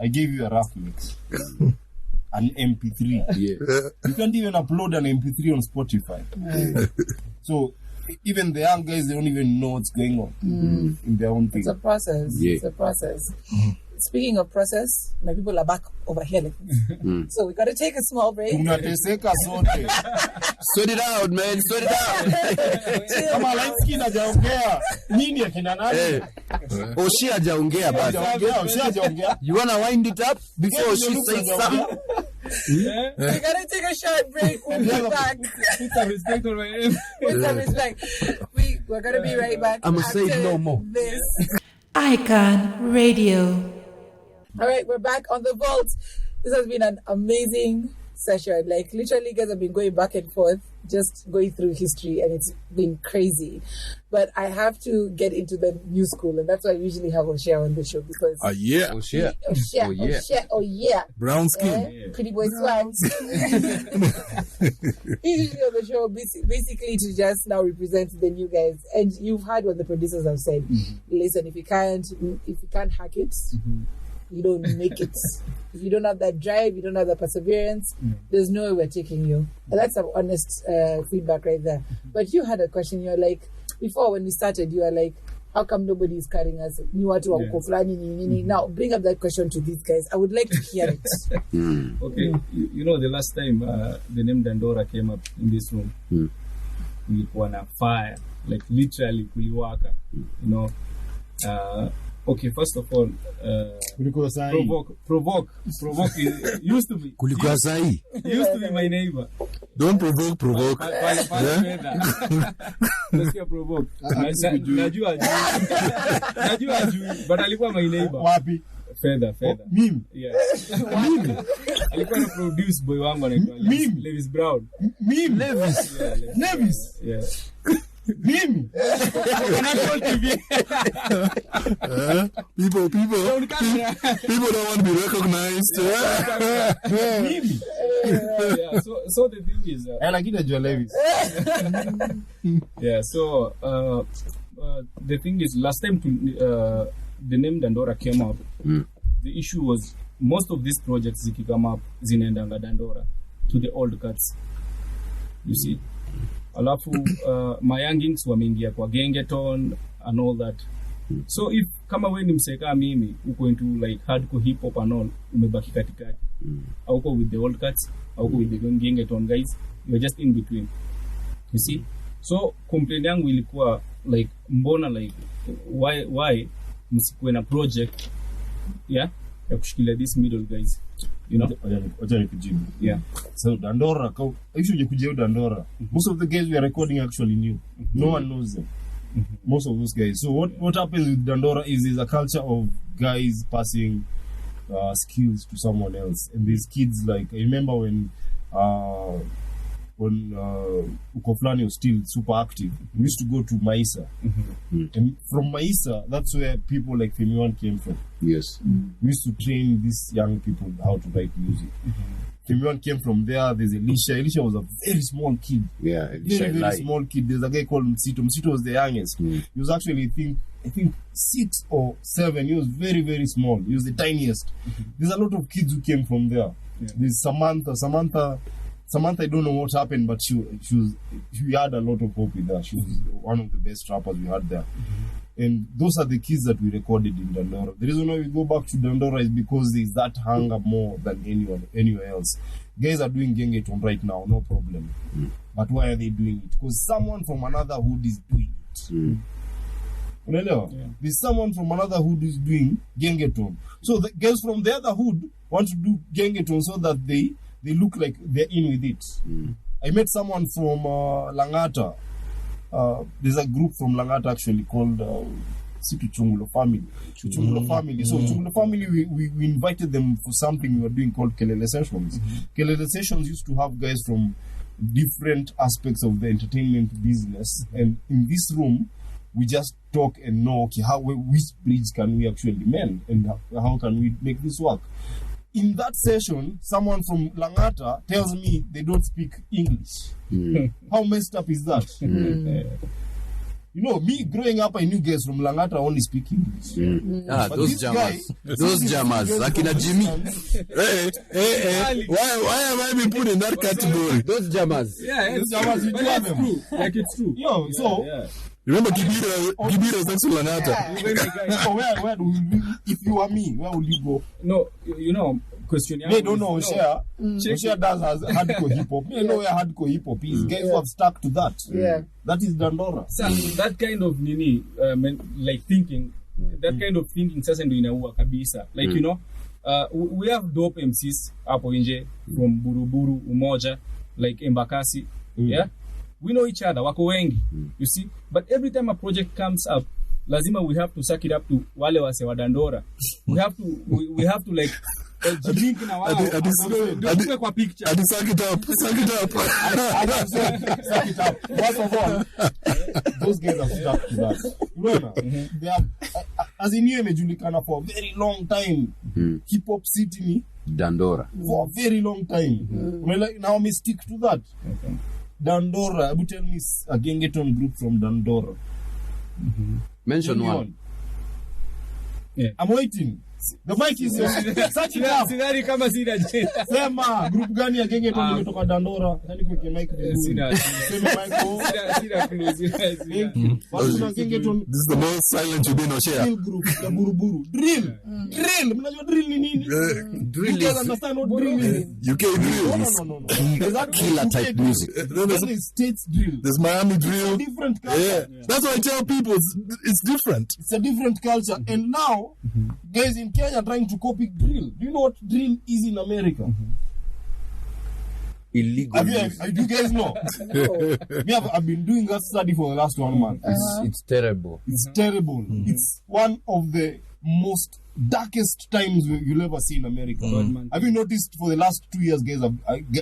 I gave you a rough mix. An MP3. Yeah. You can't even upload an MP3 on Spotify. So even the young guys, they don't even know what's going on in their own thing. It's a process. Yeah. It's a process. speaking of process, my people are back over here like this. So we got to take a small break. Tunateseka sote. Sort it out, man. Sort it out. Kama light skin hajaongea. Nini akina nani? Oshea hajaongea basi. Oshea hajaongea. You want to wind it up before she says something? We're going to take a short break. We'll be back. Put some respect on my name. With some respect. We're going to be right back. I'm going to say it no more. This. Icon Radio. All right, we're back on the vault. This has been an amazing session. Like, literally, guys have been going back and forth, just going through history, and it's been crazy. But I have to get into the new school, and that's why I usually have Oshea on the show, because Yeah. Oshea. Oshea, oh yeah. Brown skin. Pretty boy swag. He's usually on the show basically to just now represent the new guys. And you've heard what the producers have said. Listen, if you can't hack it, you don't make it. If you don't have that drive, you don't have that perseverance, there's no way we're taking you. And that's some honest feedback right there. But you had a question. You're like, before when we started, you were like, how come nobody is carrying us? Now bring up that question to these guys. I would like to hear it. Okay, you know, the last time the name Dandora came up in this room, kulikuwa na fire, like literally kuliwaka, you know. Okay, first of all, Provoke used to be my neighbor. Don't provoke. Nasikia Provoke. Najua but alikuwa my neighbor. Wapi? Feather. Mimi. Yeah. Mimi. Alikuwa na produce boy wangu anaitwa Levis Brown. Mimi. Levis. Yeah. Mimi. People don't want to be recognized. Mimi. Yeah. So the thing is, Lakini najua Levis. yeah. So the thing is, last time the name Dandora came up, the issue was most of these projects ziki come up zinaendanga Dandora to the old cuts. You see. Alafu my youngings wameingia kwa gengeton and all that. So if kama wewe ni mseka mimi uko into like hardcore hip hop and all, umebaki katikati. Auko with the old cuts, auko with the gengeton guys, you're just in between. You see? So complaint yangu ilikuwa like mbona like why msikuwe na project ya kushikilia these middle guys. You know? Wacha nikujibu. Yeah. So Dandora, actually kujia Dandora. Most of the guys we are recording actually knew. No one knows them. Most of those guys. So what happens with Dandora is a culture of guys passing skills to someone else. And these kids, like, I remember when Ukoflani was still super active, we used to go to Maisa. And from Maisa, that's where people like Femiwan came from. Yes. We used to train these young people how to write music. Femiwan came from there. There's Elisha. Elisha was a very small kid. Yeah, Elisha very small kid. There's a guy called Msito. Msito was the youngest. He was actually, I think 6 or 7. He was very, very small. He was the tiniest. There's a lot of kids who came from there. Yeah. There's Samantha, I don't know what happened, but she had a lot of hope with her. She was one of the best rappers we had there. And those are the kids that we recorded in Dandora. The reason why we go back to Dandora is because there's that hunger more than anywhere else. Guys are doing gengeton right now, no problem. But why are they doing it? Because someone from another hood is doing it. Yeah. There's someone from another hood is doing gengeton. So the girls from the other hood want to do gengeton so that they look like they're in with it. I met someone from Langata. There's a group from Langata actually called Chungulo Family. Chungulo Family. So Chungulo Family, we invited them for something we were doing called Kelele Sessions. Kelele Sessions used to have guys from different aspects of the entertainment business. And in this room, we just talk and know, okay, which bridge can we actually mend and how can we make this work. In that session, someone from Langata tells me they don't speak English. How messed up is that? You know, me growing up, I knew guys from Langata only speak English. Those jammers, Akina Jimmy. Why am I being put in that category? Those jammers. Yeah, it's jammers. You do them. Like it's true. So Remember Gambino next to Langata. So where do you, if you are me, where will you go? No, you know, question. They don't know Oshea. Oshea does has hardcore hip hop. You know where hardcore hip hop is. Guys who have stuck to that. Yeah. That is Dandora. So that kind of like thinking, that kind of thinking sasa ndio inaua kabisa. Like you know, we have dope MCs hapo nje from Buruburu, Umoja, like Embakasi. Yeah. We know each other, wako wengi, you see. But every time a project comes up, lazima we have to suck it up to wale wase wa Dandora. We have to like drink na wao. Ndio kwa picture. And suck it up. Suck it up. First of all, those guys are stuck to that. Unaona? They have, as in hiyo imejulikana for a very long time. Hip hop city ni Dandora. For a very long time. Like, now me stick to that. Okay. Dandora, you tell me a Gengeton group from Dandora. Mention one. Yeah. I'm waiting. The mic is yours. Search it up. Sidhani kama sina jina. Sema group gani ya Gengeton imetoka Dandora? Nani kwa mic vizuri? Sina. Sema mic. Sina. Watu Gengeton. This is the most silent you've been, Oshea. Drill group ya Buruburu. Drill. Mnajua drill ni nini? Drill You guys understand what drill is? UK drill. No. Is that killer type music? That is States drill. There's Miami It's a drill. different culture. Yeah. That's why I tell people it's different. It's a different culture. And now, guys in Kenya are trying to copy drill. Do you know what drill is in America? Illegal. Do you guys know? I've been doing that study for the last 1 month. It's terrible. It's terrible. It's one of the most darkest times you'll ever see in America. Have you noticed for the last 2 years, guys,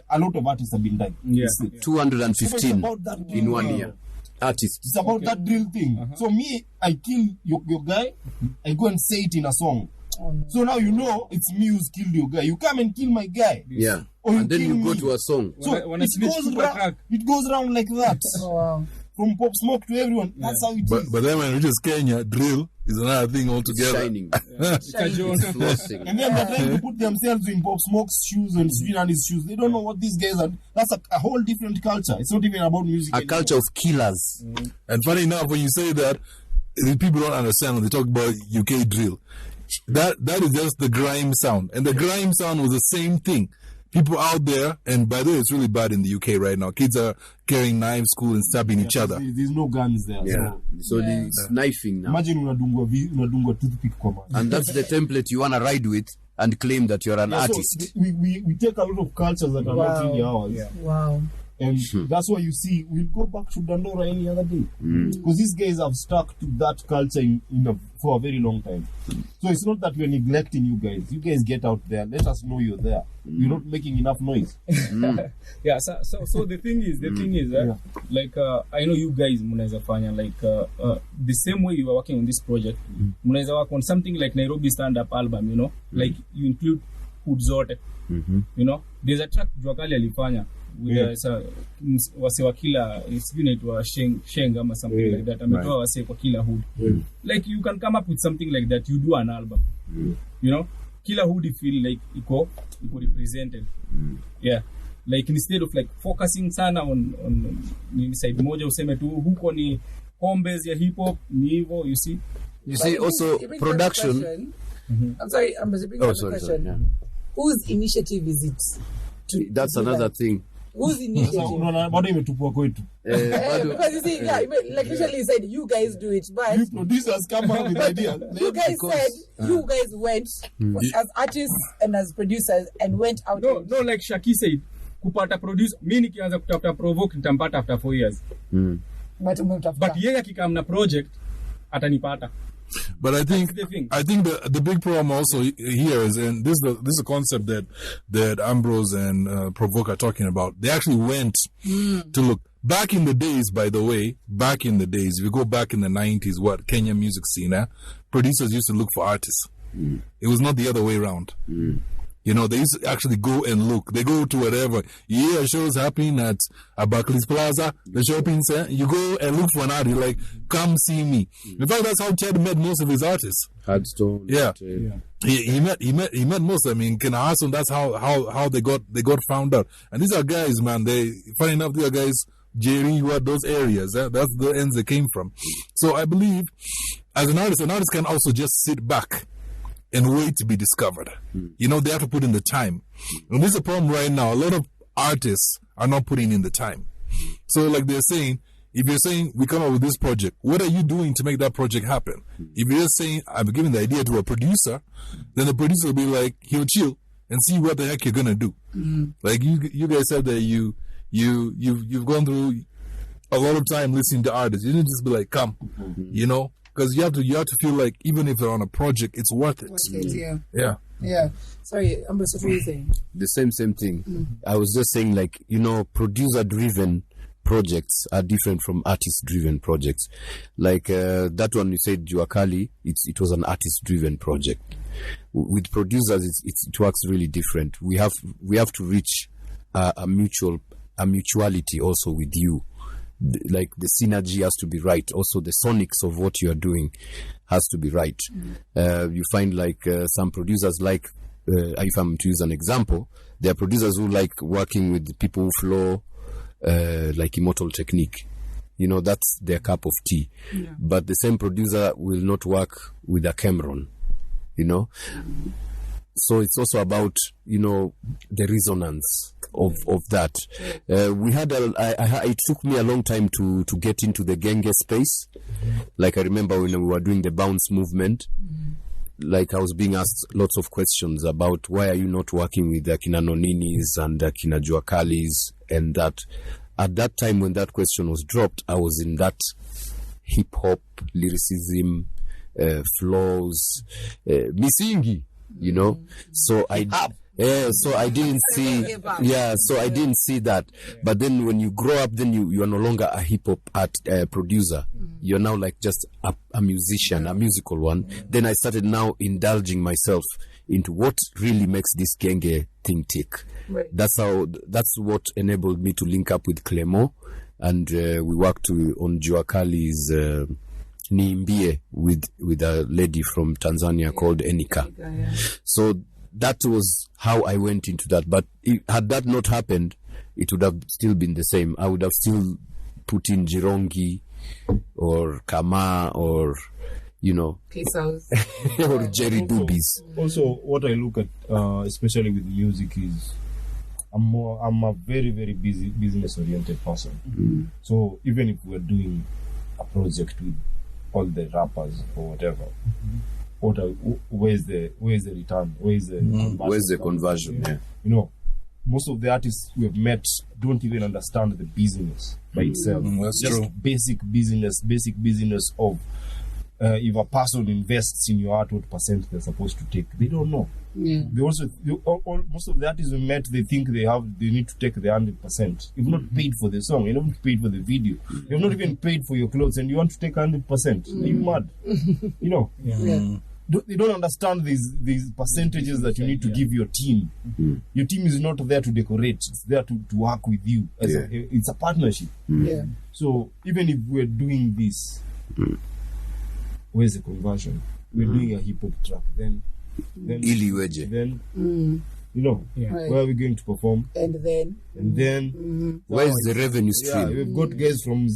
a lot of artists have been dying? Yeah. 215 in 1 year. Artists. It's about that drill thing. So me, I kill your guy, I go and say it in a song. Oh, no. So now you know it's me who's killed your guy. You come and kill my guy. Yeah. Or and then you me. go to a song. So it goes around like that. Oh, wow. From Pop Smoke to everyone. That's how it is. But then when it reaches Kenya, drill is another thing altogether. Shining. It's flossing. And then they're trying to put themselves in Pop Smoke's shoes and Swinani's shoes. They don't know what these guys are. That's a whole different culture. It's not even about music A anymore. culture of killers. And funny enough, when you say that, people don't understand when they talk about UK drill. That is just the grime sound. And the grime sound was the same thing. People out there, and by the way, it's really bad in the UK right now. Kids are carrying knives, school, and stabbing each other. There's no guns there. Yeah. So it's knifing now. Imagine unadungwa toothpick kwa maji. And that's the template you want to ride with and claim that you're an artist. So we take a lot of cultures that are not really ours. Yeah. Wow. And that's why you see, we'll go back to Dandora any other day. Because these guys have stuck to that culture for a very long time. So it's not that we're neglecting you guys. You guys get out there. Let us know you're there. You're not making enough noise. Yeah, so the thing is, like, I know you guys, munaweza fanya, like, the same way you are working on this project, munaweza work on something like Nairobi stand-up album, you know? Like, you include hood zote, you know? There's a track Juakali alifanya, with wase wa kila, it's been inaitwa Sheng ama something like that. Ametoa wase kwa kila hood. Like you can come up with something like that. You do an album. You know, kila hood you feel like iko represented. Yeah. Like instead of like focusing sana on side moja useme tu huko ni home base ya hip hop ni hivyo, you see. You see also production. I'm sorry, I'm just bringing up the question. Yeah. Whose initiative is it? That's another thing. Whose initiative? Bado imetupwa kwetu. Because you see, like usually you said, you guys do it, but You producers come up with ideas. you guys said you guys went as artists and as producers and went out. No, like Shaki said, kupata produce, mimi nikianza kutafuta Provoke nitampata after 4 years. But yeye akikam na project atanipata. But I think the big problem also here is, and this is a concept that Ambrose and Provoke are talking about. They actually went to look back in the days. By the way, if you go back in the 90s, what Kenya music scene, producers used to look for artists. It was not the other way around. You know, they used to actually go and look. They go to whatever. Yeah, a show's happening at Barclays Plaza, the shopping center. You go and look for an artist, like, come see me. In fact, that's how Chad met most of his artists. Hardstone. Yeah. He met most of them in Kinahasun. That's how they got found out. And these are guys, man, funny enough, these are guys Jerry, what those areas. That's the ends they came from. So I believe as an artist can also just sit back and wait to be discovered. You know, they have to put in the time. And this is a problem right now. A lot of artists are not putting in the time. So like they're saying, if you're saying we come up with this project, what are you doing to make that project happen? If you're just saying I'm giving the idea to a producer, then the producer will be like, he'll chill and see what the heck you're gonna do. Like you guys said that you've gone through a lot of time listening to artists. You didn't just be like, come, you know, because you have to feel like even if they're on a project, it's worth it. Yeah. Sorry, Ambrose, what were you saying? The same thing. I was just saying, like, you know, producer-driven projects are different from artist-driven projects. Like that one you said, Juakali, it was an artist-driven project. With producers, it works really different. We have to reach a mutuality also with you. Like the synergy has to be right. Also the sonics of what you are doing has to be right. You find like some producers like, if I'm to use an example, there are producers who like working with people who flow like Immortal Technique. You know, that's their cup of tea. But the same producer will not work with a Cameron, you know. So it's also about, you know, the resonance of that. We had it took me a long time to get into the genge space. Like I remember when we were doing the bounce movement, like I was being asked lots of questions about why are you not working with the Kina Noninis and the Kina Juakalis, and that at that time when that question was dropped, I was in that hip hop lyricism, flows, misingi, you know. So I didn't see that. But then when you grow up, then you are no longer a hip hop producer. You're now like just a musician, a musical one. Then I started now indulging myself into what really makes this genge thing tick. Right. That's what enabled me to link up with Clemo, and we worked on Juakali's Niimbie with a lady from Tanzania called Enika. So that was how I went into that. But had that not happened, it would have still been the same. I would have still put in Jirongi or Kama or, you know, or Jerry Doobies. Also, what I look at, especially with music, is I'm a very, very business-oriented person. So even if we're doing a project with all the rappers or whatever, where's the return? Where's the conversion? Yeah. You know, most of the artists we have met don't even understand the business by itself. That's just true. basic business of if a person invests in your art, what percent they're supposed to take. They don't know. They also most of the artists we met, they think they need to take the 100%. You've not paid for the song, you haven't paid for the video, you've not even paid for your clothes, and you want to take 100%. Are you mad? You know. They don't understand these percentages that you need to give your team. Your team is not there to decorate; it's there to work with you. It's a partnership. So even if we're doing this, where's the conversion? We're doing a hip hop track, then you know, where are we going to perform? And then where's the revenue stream? We've got guys from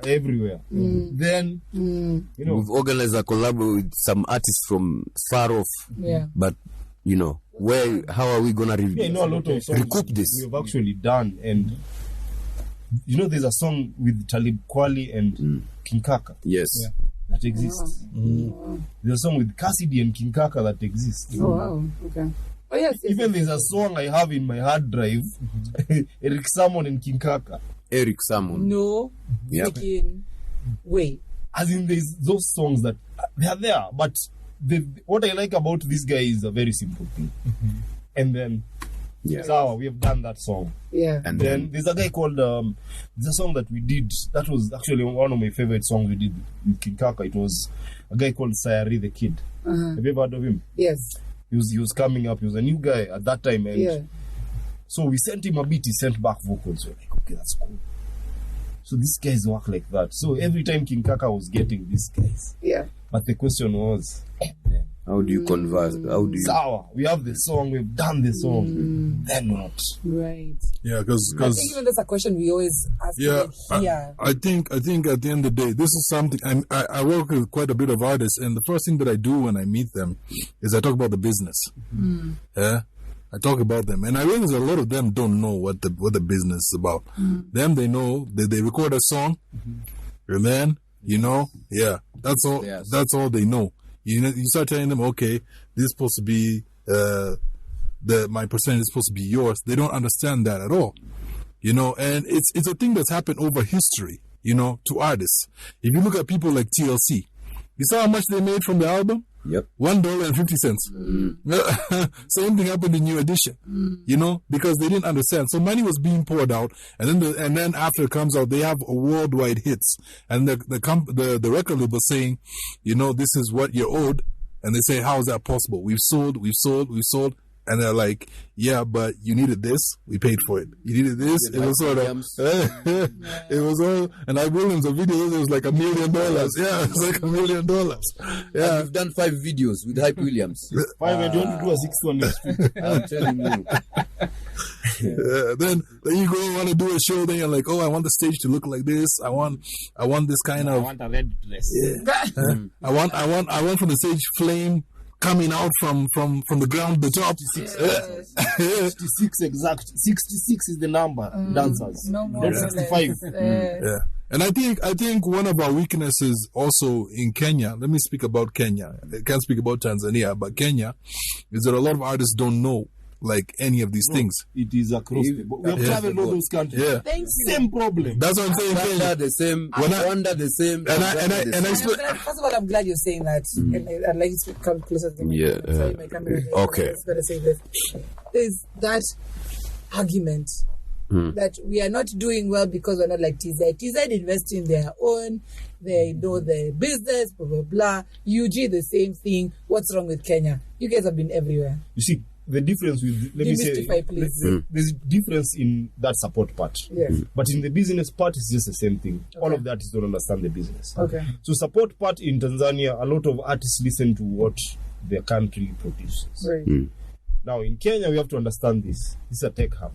everywhere. Then you know, we've organized a collab with some artists from far off. But you know, how are we gonna a lot of songs recoup this? We've actually done, and you know, there's a song with Talib Kweli and King Kaka. Yes. That exists. There's a song with Cassidy and King Kaka that exists. Oh wow, okay. Oh yes. Even there's a song I have in my hard drive, Eric Salmon and King Kaka. Eric Salmon. No. Freaking way. As in, there's those songs that they are there, but what I like about this guy is a very simple thing. And then we have done that song. And then there's a guy called there's a song that we did that was actually one of my favorite songs we did with King Kaka. It was a guy called Sayari the Kid. Have you ever heard of him? Yes. He was coming up. He was a new guy at that time, and so we sent him a beat. He sent back vocals. We're like, okay, that's cool. So these guys work like that. So every time King Kaka was getting these guys. But the question was, How do you converse? How do you? Sour. We have the song. We've done the song. Then what? Right. Yeah, I think even that's a question we always ask. I think at the end of the day, this is something. I work with quite a bit of artists, and the first thing that I do when I meet them is I talk about the business. Yeah, I talk about them, and I realize a lot of them don't know what the business is about. Them, they know that they record a song, and then that's all. Yes. That's all they know. You start telling them, okay, this is supposed to be my percentage is supposed to be yours. They don't understand that at all, and it's a thing that's happened over history, to artists. If you look at people like TLC, you saw how much they made from the album? Yep. $1.50. Same thing happened in New Edition, because they didn't understand. So money was being poured out, and then after it comes out, they have a worldwide hits, and the record label saying, this is what you're owed, and they say, how is that possible? We've sold, and they're like, yeah, but you needed this, we paid for it. You needed this, it was sort of, it was all, and I Williams, a video, it was like $1 million. Yeah, it's like $1 million. Yeah. You've done 5 videos with Hype Williams. 5, and you want to do a 6th one next week. I'm telling you. Then you go want to do a show, then you're like, oh, I want the stage to look like this. I want this kind of. I want a red dress. Yeah. I want from the stage flame coming out from the ground, the top. 66 exact. 66 is the number. Dancers. No more. Not 65. Yeah. And I think one of our weaknesses also in Kenya, let me speak about Kenya. I can't speak about Tanzania, but Kenya, is that a lot of artists don't know like any of these things. It is across the board. We have traveled all those countries. Yeah. Thank you. Same problem. That's what I'm saying. Rwanda the same. Rwanda the same. First of all, I'm glad you're saying that. And I'd like you to come closer to me. Yeah. Sorry, my camera. Okay. Better say this. There's that argument that we are not doing well because we're not like TZ. TZ invest in their own. They know their business, blah, blah, blah. UG, the same thing. What's wrong with Kenya? You guys have been everywhere. You see, the difference with, let me say, there's a difference in that support part. Yes. But in the business part, it's just the same thing. Okay. All of that is don't understand the business. Okay. So support part in Tanzania, a lot of artists listen to what their country produces. Right. Now, in Kenya, we have to understand this. This is a tech hub.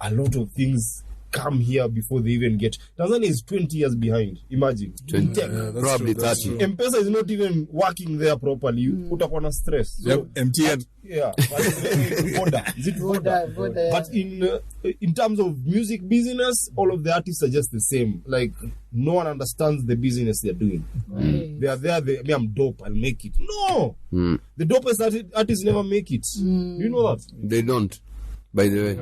A lot of things come here before they even get. Tanzania is 20 years behind. Imagine. 20. Tech. Probably 30. M-Pesa is not even working there properly. You put up on a stress. So, Yep, MTN. Yeah. Voda. Is it Voda? But in terms of music business, all of the artists are just the same. Like, no one understands the business they're doing. They are there, I'm dope, I'll make it. No! The dopest artists never make it. Do you know that? They don't. By the way,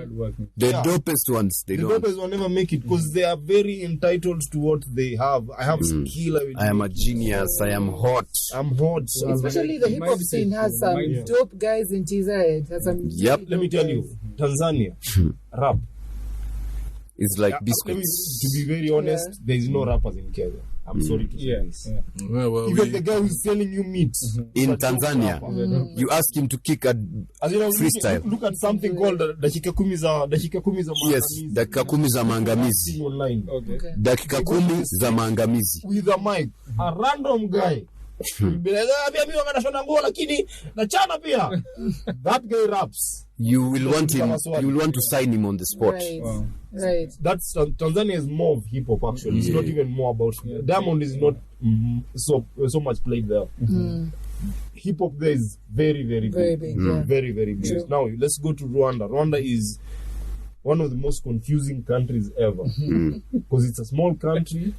the dopest ones, the dopest will never make it because they are very entitled to what they have. I have skill. I am a genius. I am hot. I'm hot. Especially the hip hop scene has some dope guys in TZ. Yep. Let me tell you, Tanzania rap. It's like biscuits. To be very honest, there is no rappers in Kenya. I'm sorry to say this. Even the guy who's selling you meat in Tanzania, you ask him to kick a freestyle. Look at something called dakika kumi za maangamizi. Yes, dakika kumi za maangamizi. Dakika kumi za maangamizi. With a mic, a random guy. That guy raps. You will want him. You will want to sign him on the spot. Right. Right. That's Tanzania is more of hip hop actually. It's not even more about Diamond is not so much played there. Hip hop there is very big. Very big. True. Now let's go to Rwanda. Rwanda is one of the most confusing countries ever because it's a small country.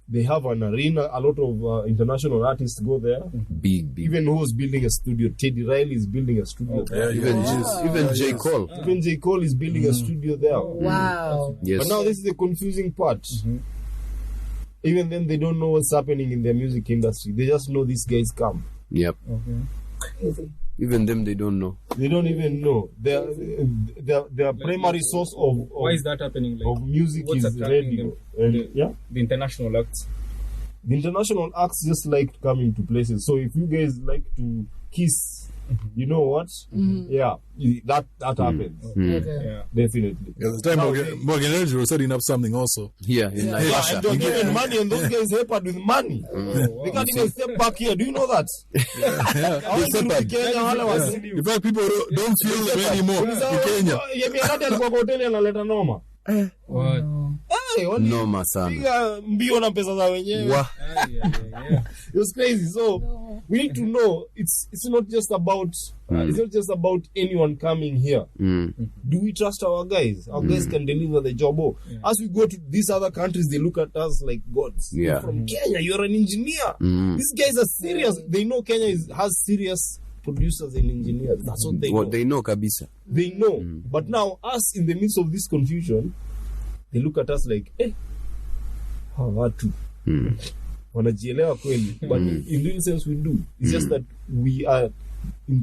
They have an arena. A lot of international artists go there. Big. Even who's building a studio? Teddy Riley is building a studio there. Even J. Cole. Even J. Cole is building a studio there. Wow. Yes. But now this is the confusing part. Even then, they don't know what's happening in their music industry. They just know these guys come. Yep. Crazy. Even them, they don't know. They don't even know. Their primary source of why is that happening? Like, of music is radio. The international acts. The international acts just like coming to places. So if you guys like to kiss You know what? Yeah, that happens. Okay. Definitely. Yeah, the time Morgan Energy was setting up something also. Here in Yeah, Naivasha. and they're giving money, and those guys help out with money. They can't even step back here. Do you know that? Yeah, they set back. Kenya, wale wasi- In fact, people don't feel them anymore in Kenya. Yemiakati alikuwa kwa hoteli analeta noma. What? Hey, wali- Noma sana. piga mbio na pesa za wenyewe. Wa. It was crazy. So we need to know it's not just about anyone coming here. Do we trust our guys? Our guys can deliver the job. Oh, as we go to these other countries, they look at us like gods. Yeah. You're from Kenya, you're an engineer. These guys are serious. They know Kenya has serious producers and engineers. That's what they know. What they know kabisa. They know. But now, us in the midst of this confusion, they look at us like, hawa watu wanajielewa kweli. But in real sense, we do. It's just that we are in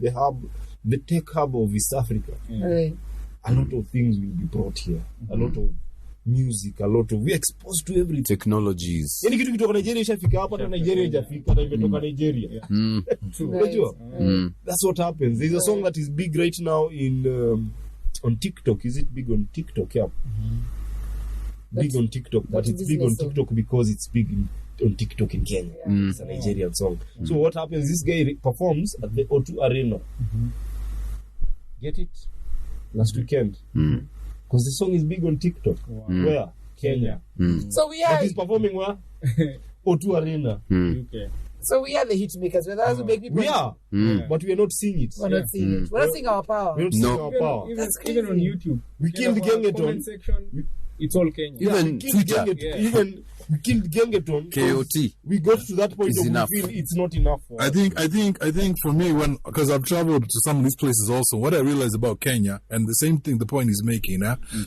the tech hub of East Africa. Right. A lot of things will be brought here. A lot of music, we're exposed to everything. Technologies. Yani kitu kutoka Nigeria ishafika hapa, hata Nigeria haijafika na imetoka Nigeria. Unajua? That's what happens. There's a song that is big right now on TikTok. Is it big on TikTok? Yeah. Big on TikTok, but it's big on TikTok because it's big on TikTok in Kenya. It's a Nigerian song. So what happens? This guy performs at the O2 Arena. Get it? Last weekend. Because the song is big on TikTok. Where? Kenya. So we But are. he's performing where? O2 Arena. Okay. So we are the hit makers. We're the ones who make people. We are, but we are not seeing it. We're not seeing it. We're not seeing our power. We're not seeing our power. Even on YouTube. We killed Gengeton. Comment section. It's all Kenya. Even We killed Twitter. Gengeton. We killed Gengeton. KOT. We got to that point Is of enough. we feel it's not enough for I us. think for me, because I've traveled to some of these places also, what I realized about Kenya, and the same thing the point is making,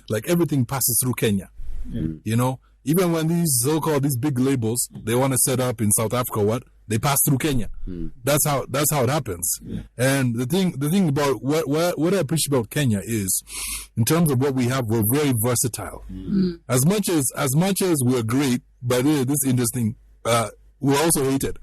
like everything passes through Kenya. You know, even when these these big labels, they want to set up in South Africa, they pass through Kenya. That's how it happens. And the thing about what I appreciate about Kenya is, in terms of what we have, we're very versatile. As much as we're great, but this industry, we're also hated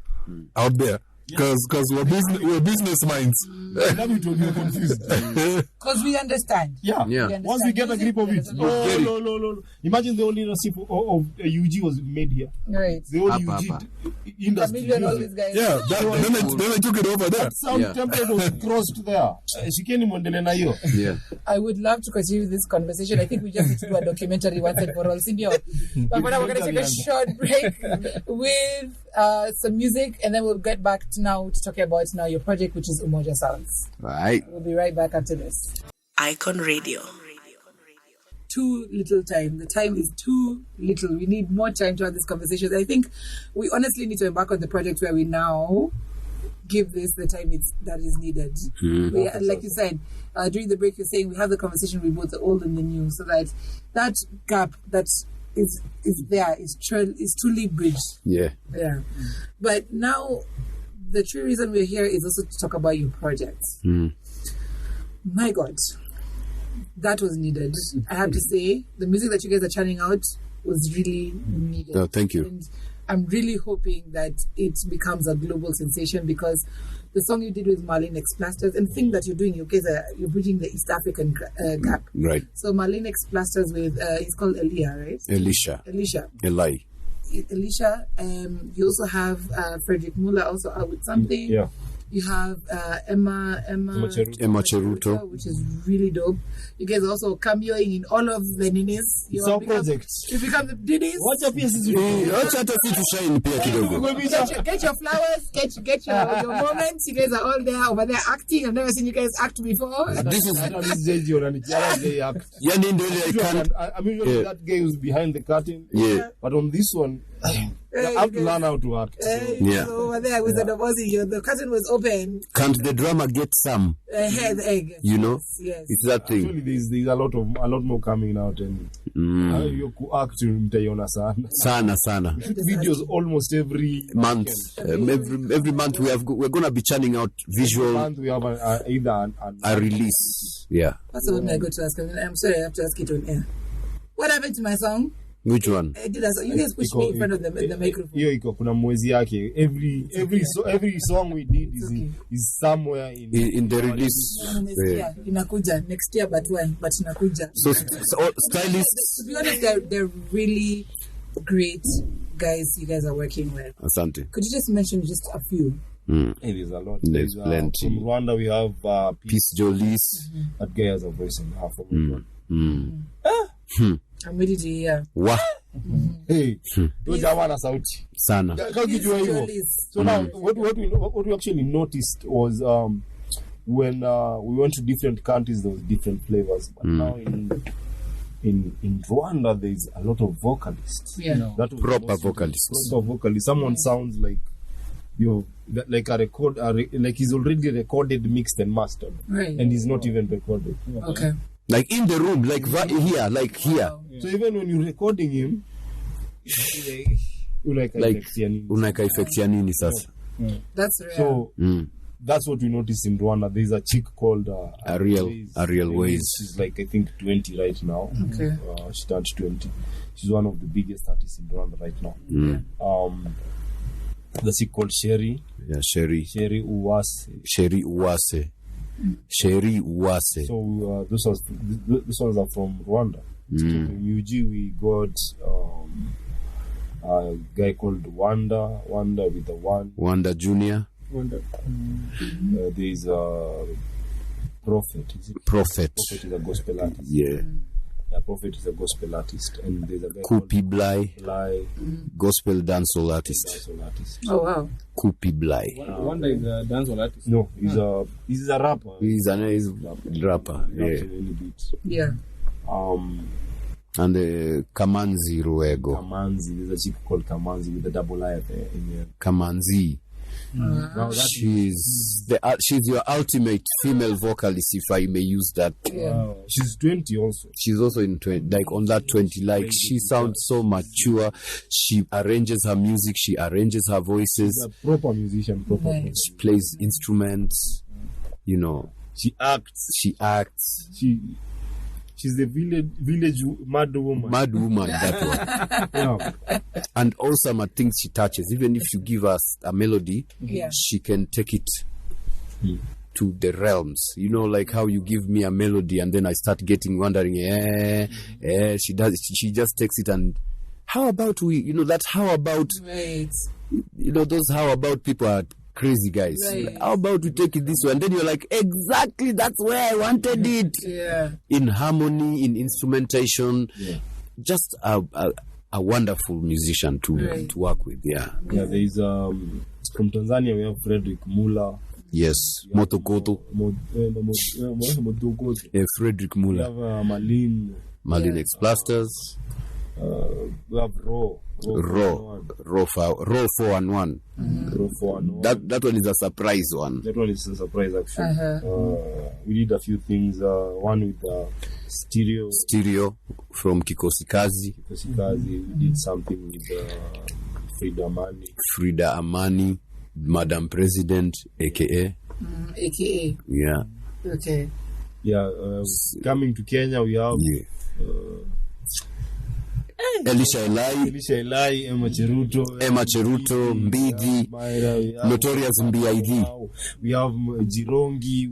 out there because we're business minds. That we told you were confused. Because we understand. Yeah. Yeah. We understand. Once we get a grip of it, Music, no. Imagine the only leadership of UG was made here. Right. The whole Apa, UG apa. industry. Chameleon, all these guys. Yeah, then they took it over there. Sound Yeah. template was crossed there. Shikeni mwendele na hiyo. Yeah. I would love to continue this conversation. I think we just need to do a documentary once and for all. Senior. But for now, we're going to take a short break with some music, and then we'll get back to talking about now your project, which is Umoja Sounds. Right. We'll be right back after this. Icon Radio. Too little time. The time is too little. We need more time to have this conversation. I think we honestly need to embark on the project where we now give this the time that is needed. We, like you said, during the break, you're saying we have the conversation with both the old and the new, so that gap that is there is truly bridged. Yeah. Yeah. But now, the true reason we're here is also to talk about your projects. My God, that was needed. I have to say, the music that you guys are churning out was really needed. Oh, thank you. And I'm really hoping that it becomes a global sensation, because the song you did with Marlene X Plasters, and the thing that you're doing, you guys you're bridging the East African gap. Right. So Marlene X Plasters with, he's called Elia, right? Elisha. Elisha. You also have Frederick Muller also out with something. Yeah. You have Emma Cheruto. which is really dope. You guys are also cameoing in all of the Ninis. It's our project. You become the Ninis. What's your pieces? Wacha hata si tushine pia kidogo. Get your flowers, get your moments. You guys are all there over there acting. I've never seen you guys act before. This is yani ndio ile I can't. I'm usually that guy who's behind the curtain. Yeah. But on this one, I have to learn how to act. Yeah. So over there with the Dobozi, the curtain was open. Can't the drama get some? The egg. You know? Yes. It's that thing. Actually, there's a lot more coming out, and you act mtaiona sana. Sana. Videos almost every Month. Every month we're gonna be churning out visual. Every month we have either a release. Yeah. That's the one I go to ask. I'm sorry, I have to ask it on air. What happened to my song? Which one? You guys push me in front of the microphone. Hiyo iko kuna mwezi yake. Every song we did is somewhere in the release. Inakuja next year, but inakuja. So stylists. To be honest, they're really great guys. You guys are working with. Asante. Could you just mention just a few? It is a lot. There's plenty. From Rwanda, we have Peace Jolis. That guy has a voice and half of Rwanda. I'm ready to hear. Wah. Hey, those jamaa sauti sana. Kakijua hivyo. So now, what we actually noticed was when we went to different countries, there was different flavors. But now in Rwanda, there's a lot of vocalists. Yeah. No. That was Proper vocalists. Proper vocalists. Someone sounds like like a record, like he's already recorded, mixed, and mastered, right? And he's not even recorded. Okay. Like in the room, like here, like here. Wow. So even when you're recording him, unaika effect ya nini sasa? That's rare. So that's what we noticed in Rwanda. There's a chick called Ariel Ways. She's like, I think 20 right now. Okay. She turned 20. She's one of the biggest artists in Rwanda right now. There's a chick called Sherry. Yeah, Sherry Uwase. So those ones are from Rwanda. So in UG we got a guy called Wanda with the one. Wanda Junior. There's a Prophet. Prophet is a gospel artist. Yeah. Prophet is a gospel artist, and there's a guy Kupi Blai, gospel dancehall artist. Oh wow. Kupi Blai. Wanda is a dancehall artist. No, he's a rapper. He's a rapper. Yeah. And the Kamanzi Ruego. Kamanzi, there's a chick called Kamanzi with a double I in Kamanzi. She's your ultimate female vocalist, if I may use that. Wow. She's 20 also. She's also in 20, like on that 20. Like she sounds so mature. She arranges her music. She arranges her voices. She's a proper musician. She plays instruments. You know. She acts. She's the village mad woman. Mad woman, that one. Yeah. And also at things she touches. Even if you give us a melody, she can take it to the realms. You know, like how you give me a melody and then I start wondering, she just takes it and how about how about, right. Those how about people are crazy guys. Right. How about we take it this way? And then you're like, exactly, that's where I wanted it. Yeah. In harmony, in instrumentation. Yeah. Just a wonderful musician to work with. Yeah. Yeah, there is from Tanzania we have Frederick Muller. Yes. Motokoto. Frederick Muller. We have Malin Explasters. We have Raw 411. That one is a surprise one. That one is a surprise actually. We did a few things. One with Stereo from Kikosi Kazi. We did something with Frida Amani, Madam President, aka. Yeah. Okay. Yeah. Coming to Kenya, we have. Elisha Elai, Emma Cheruto, Mbidi, Myra, Notorious Mbiaidi. We have Jirongi,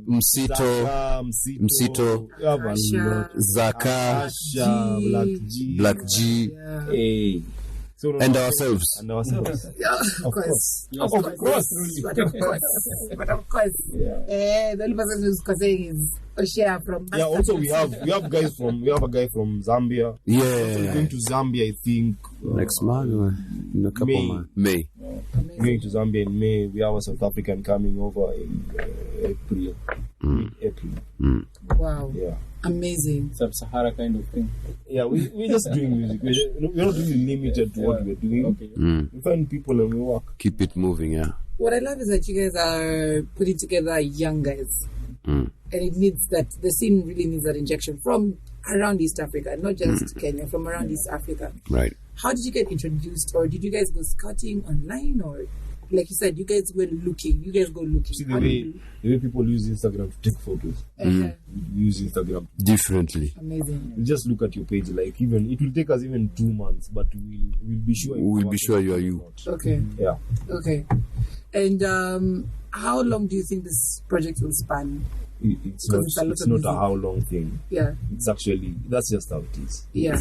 Msito, Zaka, Black G. Hey. And ourselves. Yeah, of course. But of course. The only person who's saying is Oshea from. Yeah. Also, we have a guy from Zambia. Yeah. We're going to Zambia, I think. Next month, in a couple months. May. Going to Zambia in May. We have a South African coming over in April. Wow. Yeah. Amazing. Sub-Sahara kind of thing. Yeah, we're just doing music. We're not really limited to what we're doing. Okay. We find people and we work. Keep it moving, yeah. What I love is that you guys are putting together young guys. And it needs that, the scene really needs that injection from around East Africa, not just Kenya, from around East Africa. Right. How did you get introduced, or did you guys go scouting online, or like you said, you guys went looking. You guys go looking. See the way people use Instagram to take photos. We use Instagram differently. Amazing. You just look at your page. Like even it will take us even 2 months, but we'll be sure. We'll be sure you are you. Okay. Yeah. Okay. And how long do you think this project will span? It's not a how long thing. Yeah. It's actually, that's just how it is. Yeah.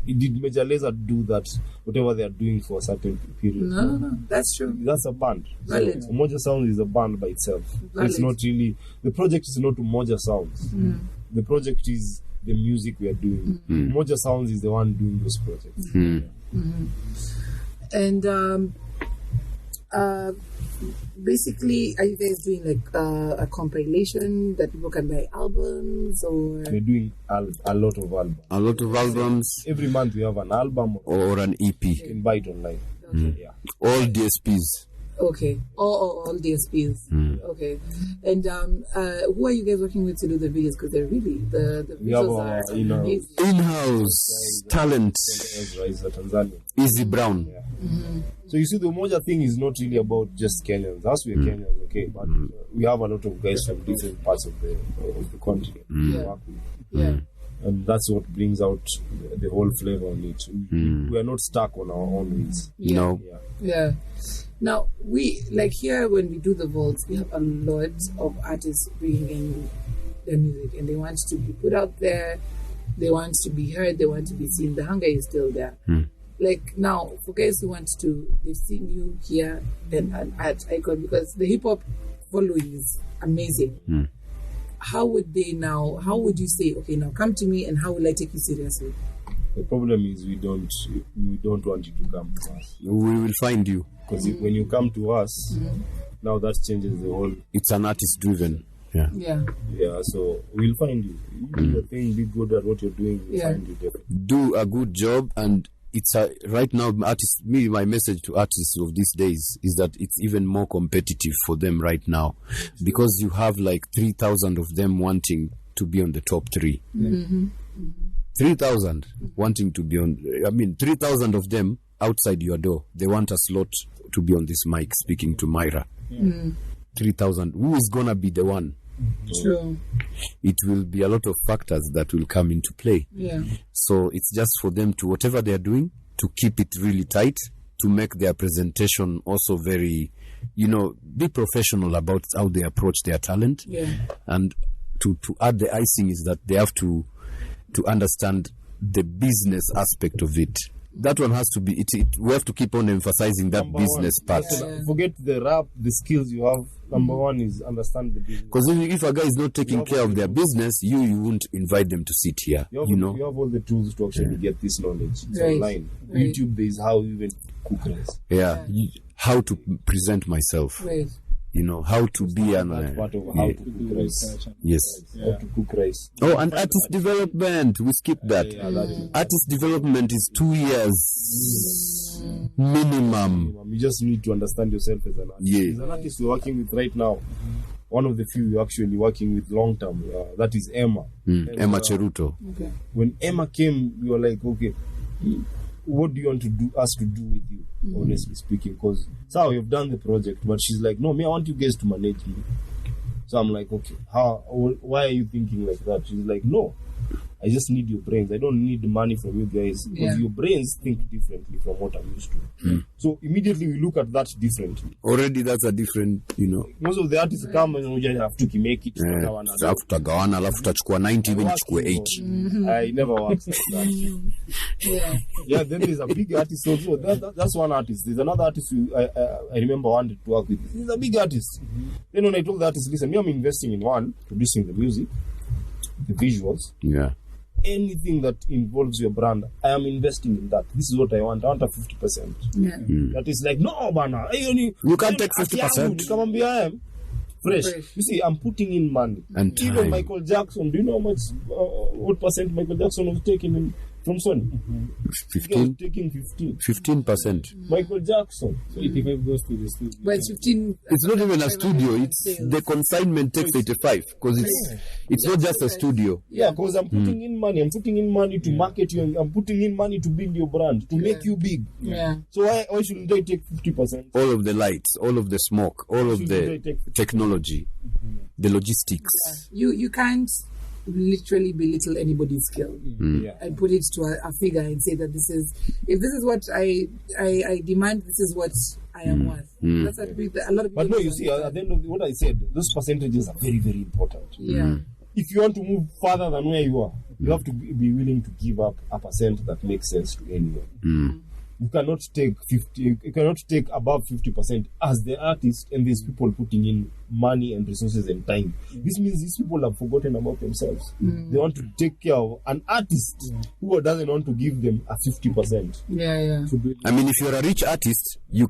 Did Major Lazer do that, whatever they are doing for a certain period? No, that's true. That's a band. Valid. So Umoja Sounds is a band by itself. Valid. It's not really, the project is not Umoja Sounds. The project is the music we are doing. Umoja Sounds is the one doing those projects. And basically, are you guys doing like a compilation that people can buy albums, or we're doing a lot of albums? A lot of albums. Every month we have an album or an EP. You can buy it online. Yeah. All DSPs. Okay. All DSPs. Okay. And who are you guys working with to do the videos? Because they're really the visuals are amazing. In-house talent. Easy Brown. Yeah. So you see, the Umoja thing is not really about just Kenyans. Us, we are Kenyans, okay, but we have a lot of guys from different parts of the country. Yeah. And that's what brings out the whole flavor on it. We are not stuck on our own ways. No. Yeah. Now, we, like here, when we do the vaults, we have a lot of artists bringing in their music, and they want to be put out there, they want to be heard, they want to be seen. The hunger is still there. Like now, for guys who want to, they've seen you here and at Icon, because the hip hop following is amazing. How would you say, okay, now come to me, and how will I take you seriously? The problem is we don't want you to come to us. We will find you. Because when you come to us, now that changes the whole... It's an artist driven. Yeah. Yeah, so we'll find you. You do your thing, be good at what you're doing, we'll find you definitely. Do a good job, and it's right now, my message to artists of these days is that it's even more competitive for them right now, because you have like 3,000 of them wanting to be on the top 3. 3,000 wanting to be on, 3,000 of them outside your door. They want a slot to be on this mic speaking to Myra. 3,000. Who is gonna be the one? True. It will be a lot of factors that will come into play. Yeah. So it's just for them to, whatever they are doing, to keep it really tight, to make their presentation also very, be professional about how they approach their talent. Yeah. And to add the icing is that they have to understand the business aspect of it. That one has to be, we have to keep on emphasizing that business part. Forget the rap, the skills you have. Number one is understand the business. Because if a guy is not taking care of their business, you won't invite them to sit here. You have all the tools to actually get this knowledge. It's online. YouTube, there is how you even cook rice. Yeah. How to present myself. How to be an... part of how to cook rice. Yes. How to cook rice. Oh, and artist development. We skipped that. Artist development is 2 years. Minimum. You just need to understand yourself as an artist. Yeah. As an artist we're working with right now, one of the few we're actually working with long term, that is Emma. Emma Cheruto. Okay. When Emma came, we were like, okay, what do you want us to do with you, honestly speaking? Because we've done the project, but she's like, no, I want you guys to manage me. So I'm like, okay, why are you thinking like that? She's like, no, I just need your brains. I don't need the money from you guys, because your brains think differently from what I'm used to. So immediately we look at that differently. Already that's a different, Most of the artists come and we just have to make it. Tutagawana alafu tachukua 90 when chukue 80. I never works like that. Yeah, then there's a big artist also. That's one artist. There's another artist who I remember wanted to work with. He's a big artist. Then when I told the artist, listen, I'm investing in one, producing the music, the visuals. Yeah. Anything that involves your brand, I am investing in that. This is what I want. I want a 50%. Yeah. That is like, no, bana. You can't take 50%. Come and be fresh. You see, I'm putting in money. And even Michael Jackson, do you know how much, what percent Michael Jackson was taking in From Sony. 15? Taking 15. 15%. Michael Jackson. So 85 goes to the studio. But 15. It's not even a studio. It's the consignment takes 85 because it's not just a studio. Yeah, because I'm putting in money. I'm putting in money to market you. I'm putting in money to build your brand, to make you big. Yeah. So why shouldn't they take 50%? All of the lights, all of the smoke, all of the technology, the logistics. You can't literally belittle anybody's skill and put it to a figure and say that this is what I demand, this is what I am worth. That's a lot of people. But no, you see, at the end of what I said, those percentages are very, very important. Yeah. If you want to move further than where you are, you have to be willing to give up a percent that makes sense to anyone. You cannot take 50. You cannot take above 50% as the artist, and these people putting in money and resources and time. This means these people have forgotten about themselves. They want to take care of an artist who doesn't want to give them a 50%. Yeah. I mean, if you're a rich artist, you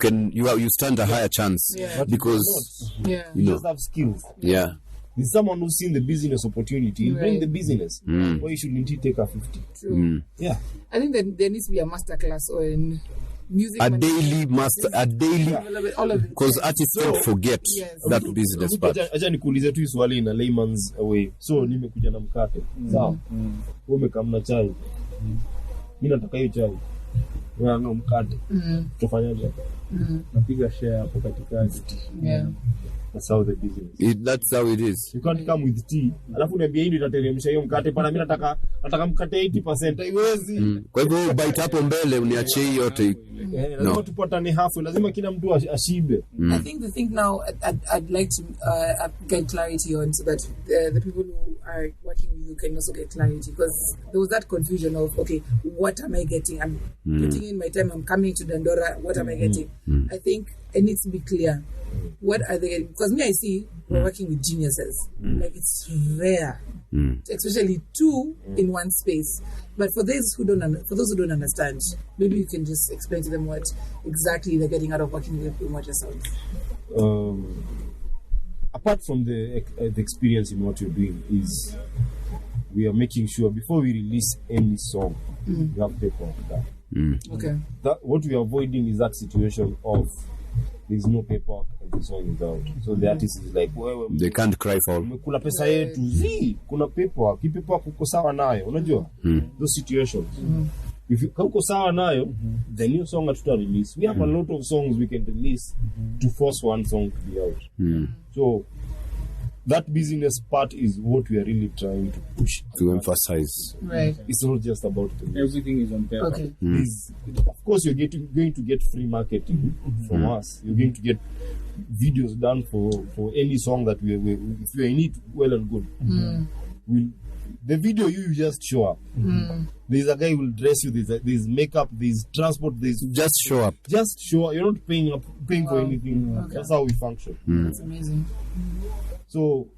stand a higher chance because you just have skills. Yeah. There's someone who's seen the business opportunity. He'll bring the business. Why shouldn't he take a 50? True. Yeah. I think that there needs to be a masterclass on music. A daily, because artists don't forget that business part. Acha nikuulize tu swali in a layman's way. So nimekuja na mkate. Sawa. Wewe umekamna chai. Mimi nataka hiyo chai. Wewe una mkate. Tufanyaje? Napiga share hapo katikati. Yeah. That's how the business. That's how it is. You can't come with tea. Alafu niambia hii ndio itateremsha hiyo mkate, pana mimi nataka mkate 80%. Haiwezi. Kwa hivyo bite hapo mbele uniachie hiyo yote. Lazima tupatane hafu. Lazima kila mtu ashibe. I think the thing now I'd like to get clarity on, so that the people who are working with you can also get clarity, because there was that confusion of, okay, what am I getting? I'm putting in my time, I'm coming to Dandora, what am I getting? I think it needs to be clear. What are they getting? Because me, I see we're working with geniuses. Like, it's rare, especially two in one space. But for those who don't understand, maybe you can just explain to them what exactly they're getting out of working with Umoja Sounds. Apart from the experience in what you're doing, is we are making sure before we release any song, you have paper of that. Okay. What we are avoiding is that situation of there's no paperwork and the song is out. So the artist is like, they can't cry for. Kuna pesa yetu, kuna paperwork. If paperwork uko sawa nayo, unajua? Those situations. If you uko sawa nayo, the new song hatuta release. We have a lot of songs we can release to force one song to be out. So that business part is what we are really trying to push. To emphasize. Right. It's not just about the music. Everything is on paper. Okay. Of course, you're going to get free marketing from us. You're going to get videos done for any song that if you're in it, well and good. The video you just show up. There's a guy who will dress you. There's makeup. There's transport. There's just show up. Just show up. You're not paying for anything. Okay. That's how we function. That's amazing. So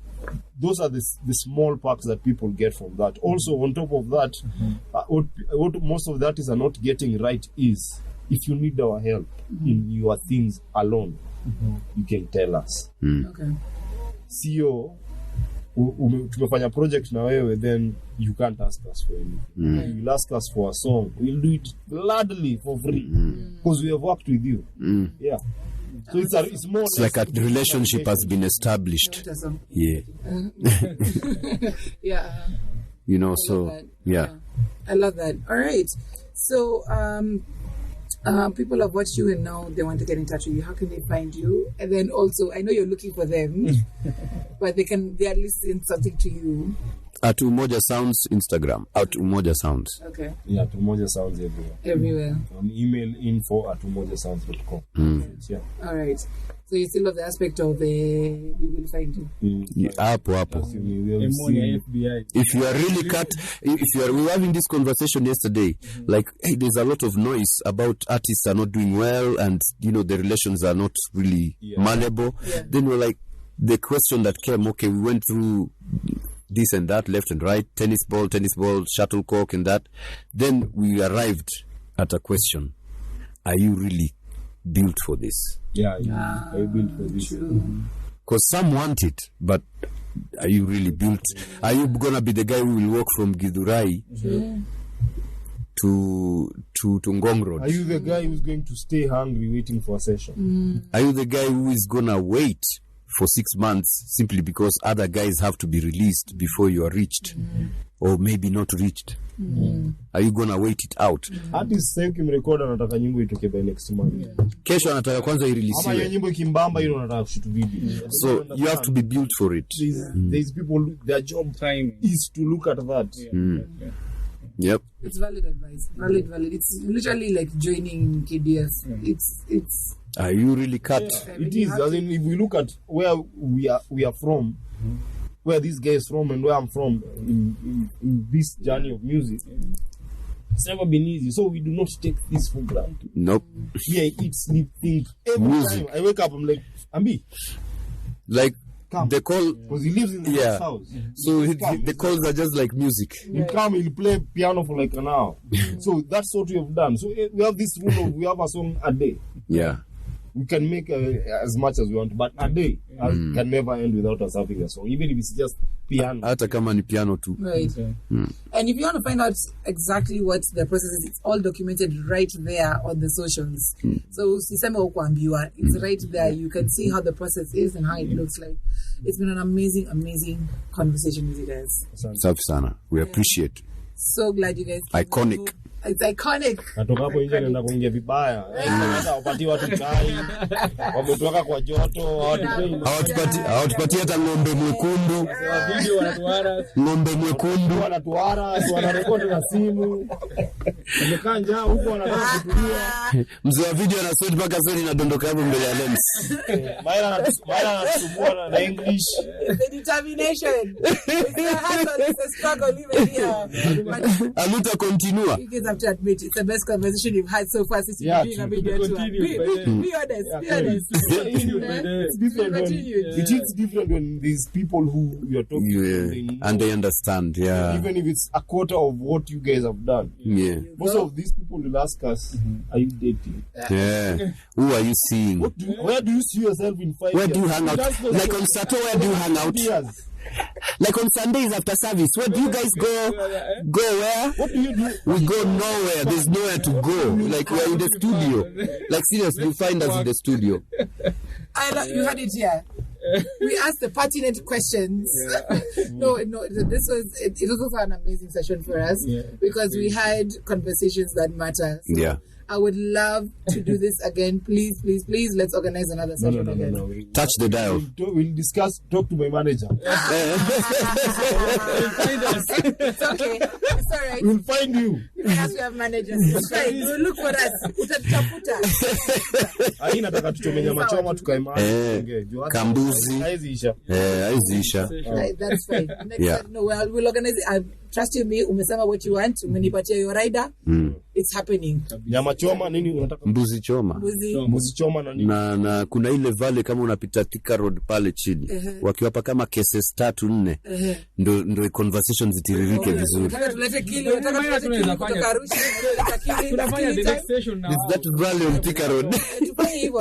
those are the small perks that people get from that. Also, on top of that, what most of the artists are not getting right is, if you need our help in your things alone, you can tell us. Okay. CEO, tumefanya project na wewe, then you can't ask us for anything. You'll ask us for a song. We'll do it gladly for free because we have worked with you. Yeah. So it's more. It's like a relationship has been established. Yeah. Yeah. You know, so yeah. I love that. All right. So people have watched you and now they want to get in touch with you. How can they find you? And then also, I know you're looking for them, but they are listening something to you. At Umoja Sounds Instagram. At Umoja Sounds. Okay. Yeah, at Umoja Sounds everywhere. Everywhere. On email info@umojasounds.com. Yeah. All right. So you still love the aspect of we will find you. Yeah, Apo. FBI. If you are really we were having this conversation yesterday, like, hey, there's a lot of noise about artists are not doing well, and the relations are not really malleable. Yeah. Then we're like, the question that came, okay, we went through this and that, left and right, tennis ball, shuttlecock and that. Then we arrived at a question. Are you really built for this? Yeah, are you built for this? Because some want it, but are you really built? Are you going to be the guy who will walk from Githurai to Ngong Road? Are you the guy who's going to stay hungry waiting for a session? Are you the guy who is gonna wait for 6 months simply because other guys have to be released before you are reached, or maybe not reached? Are you gonna wait it out? Artist sasa kimrecord anataka nyimbo itoke by next month. Kesho anataka kwanza Ama irelease. nyimbo kimbamba hilo anataka kushoot video. So you have to be built for it. There's people, their job Time. is to look at that. Yep. It's valid advice. Valid. It's literally like joining KDS. It's. Are you really cut? It is. As in, if we look at where we are from, where this guy is from and where I'm from in this journey of music, it's never been easy. So we do not take this for granted. Nope. Yeah, eat, sleep, think. Every Music. time I wake up, I'm like, Ambi, Like come. the call. Because he lives in the Yeah. house. So Come. the calls are just like music. You come, he'll play piano for like an hour. So that's what we have done. So we have this rule of we have a song a day. Yeah. We can make as much as we want, but a day can never end without us having a song, even if it's just piano. Hata kama ni piano too. Right. And if you want to find out exactly what the process is, it's all documented right there on the socials. So siseme ukuambiwa, it's right there. You can see how the process is and how it looks like. It's been an amazing conversation with you guys. Safi sana. We appreciate. So glad you guys Iconic. It's iconic. Natoka hapo nje naenda kuongea vibaya. Sasa wapatie watu chai. Wametoka kwa joto, Hawatupatii hata ng'ombe mwekundu. Video wanatuara. Ng'ombe mwekundu. wanatuara, wanarekodi na simu. Wamekaa njaa huko wanataka kutulia. Mzee wa video ana sweat mpaka sweat inadondoka hapo mbele ya lens. Myra anasumbua na English. The determination. It's a hustle, it's a struggle even here. But Aluta continua. you guys have to admit it's the best conversation you've had so far since you've been doing a media tour. Be honest. It's different when it's different when there's people who you are talking to And they understand. Yeah. even if it's a quarter of what you guys have done. Yeah. Most of these people will ask us, are you dating? Yeah. Who are you seeing? Where do you see yourself in 5 years? Where do you hang out? Like on Saturday, where do you hang out? Years. Like on Sundays after service, where do you guys go? Go where? What do you do? We go nowhere. There's nowhere to go. Like we're in the studio. Like seriously, you find us in the studio. You had it here. We asked the pertinent questions. No, this was it was also an amazing session for us because we had conversations that matter. So Yeah. I would love to do this again. Please, let's organize another session again. No. Touch the dial. We'll discuss, talk to my manager. It's okay. It's all right. We'll find you. As we have managers, it's fine. You'll look for us. Utatafuta. Hii nataka tuchome nyama choma tukae mahali. Kambuzi. Haiziisha. Haiziisha. Right, that's fine. Next Yeah. time, no, we'll organize it. I trust you me. Umesema what you want. Umenipatia your rider. It's happening. Nyama choma nini unataka? Mbuzi choma. Mbuzi choma na nini? Na kuna ile vale kama unapita Thika Road pale chini. Wakiwapa kama cases 3-4. Ndo conversations zitiririke vizuri. Nataka tulete kili kutoka Arusha. Tunafanya the next session now. Is that valley on Thika Road? Tufanye hivyo.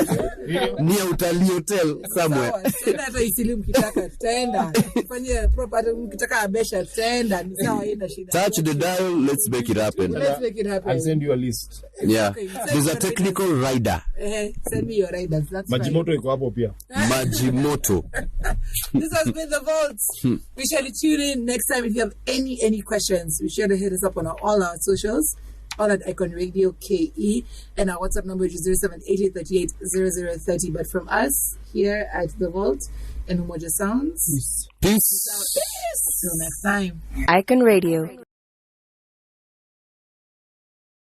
Near Utalii Hotel somewhere. Sawa. Tena hata Isili mkitaka tutaenda. Tufanye proper mkitaka Abesha tutaenda. Ni sawa, haina shida. Touch the dial, let's make it happen. Let's make it happen. I'll send you a list. Yeah. Okay, There's a technical rider. Send me your riders. That's fine. Majimoto iko hapo pia. Majimoto. This has been The Vault. Be sure to tune in next time if you have any questions. Be sure to hit us up on all our socials, all at Icon Radio KE, and our WhatsApp number is 0788380030. But from us here at The Vault and Umoja Sounds, Peace. till next time. Icon Radio.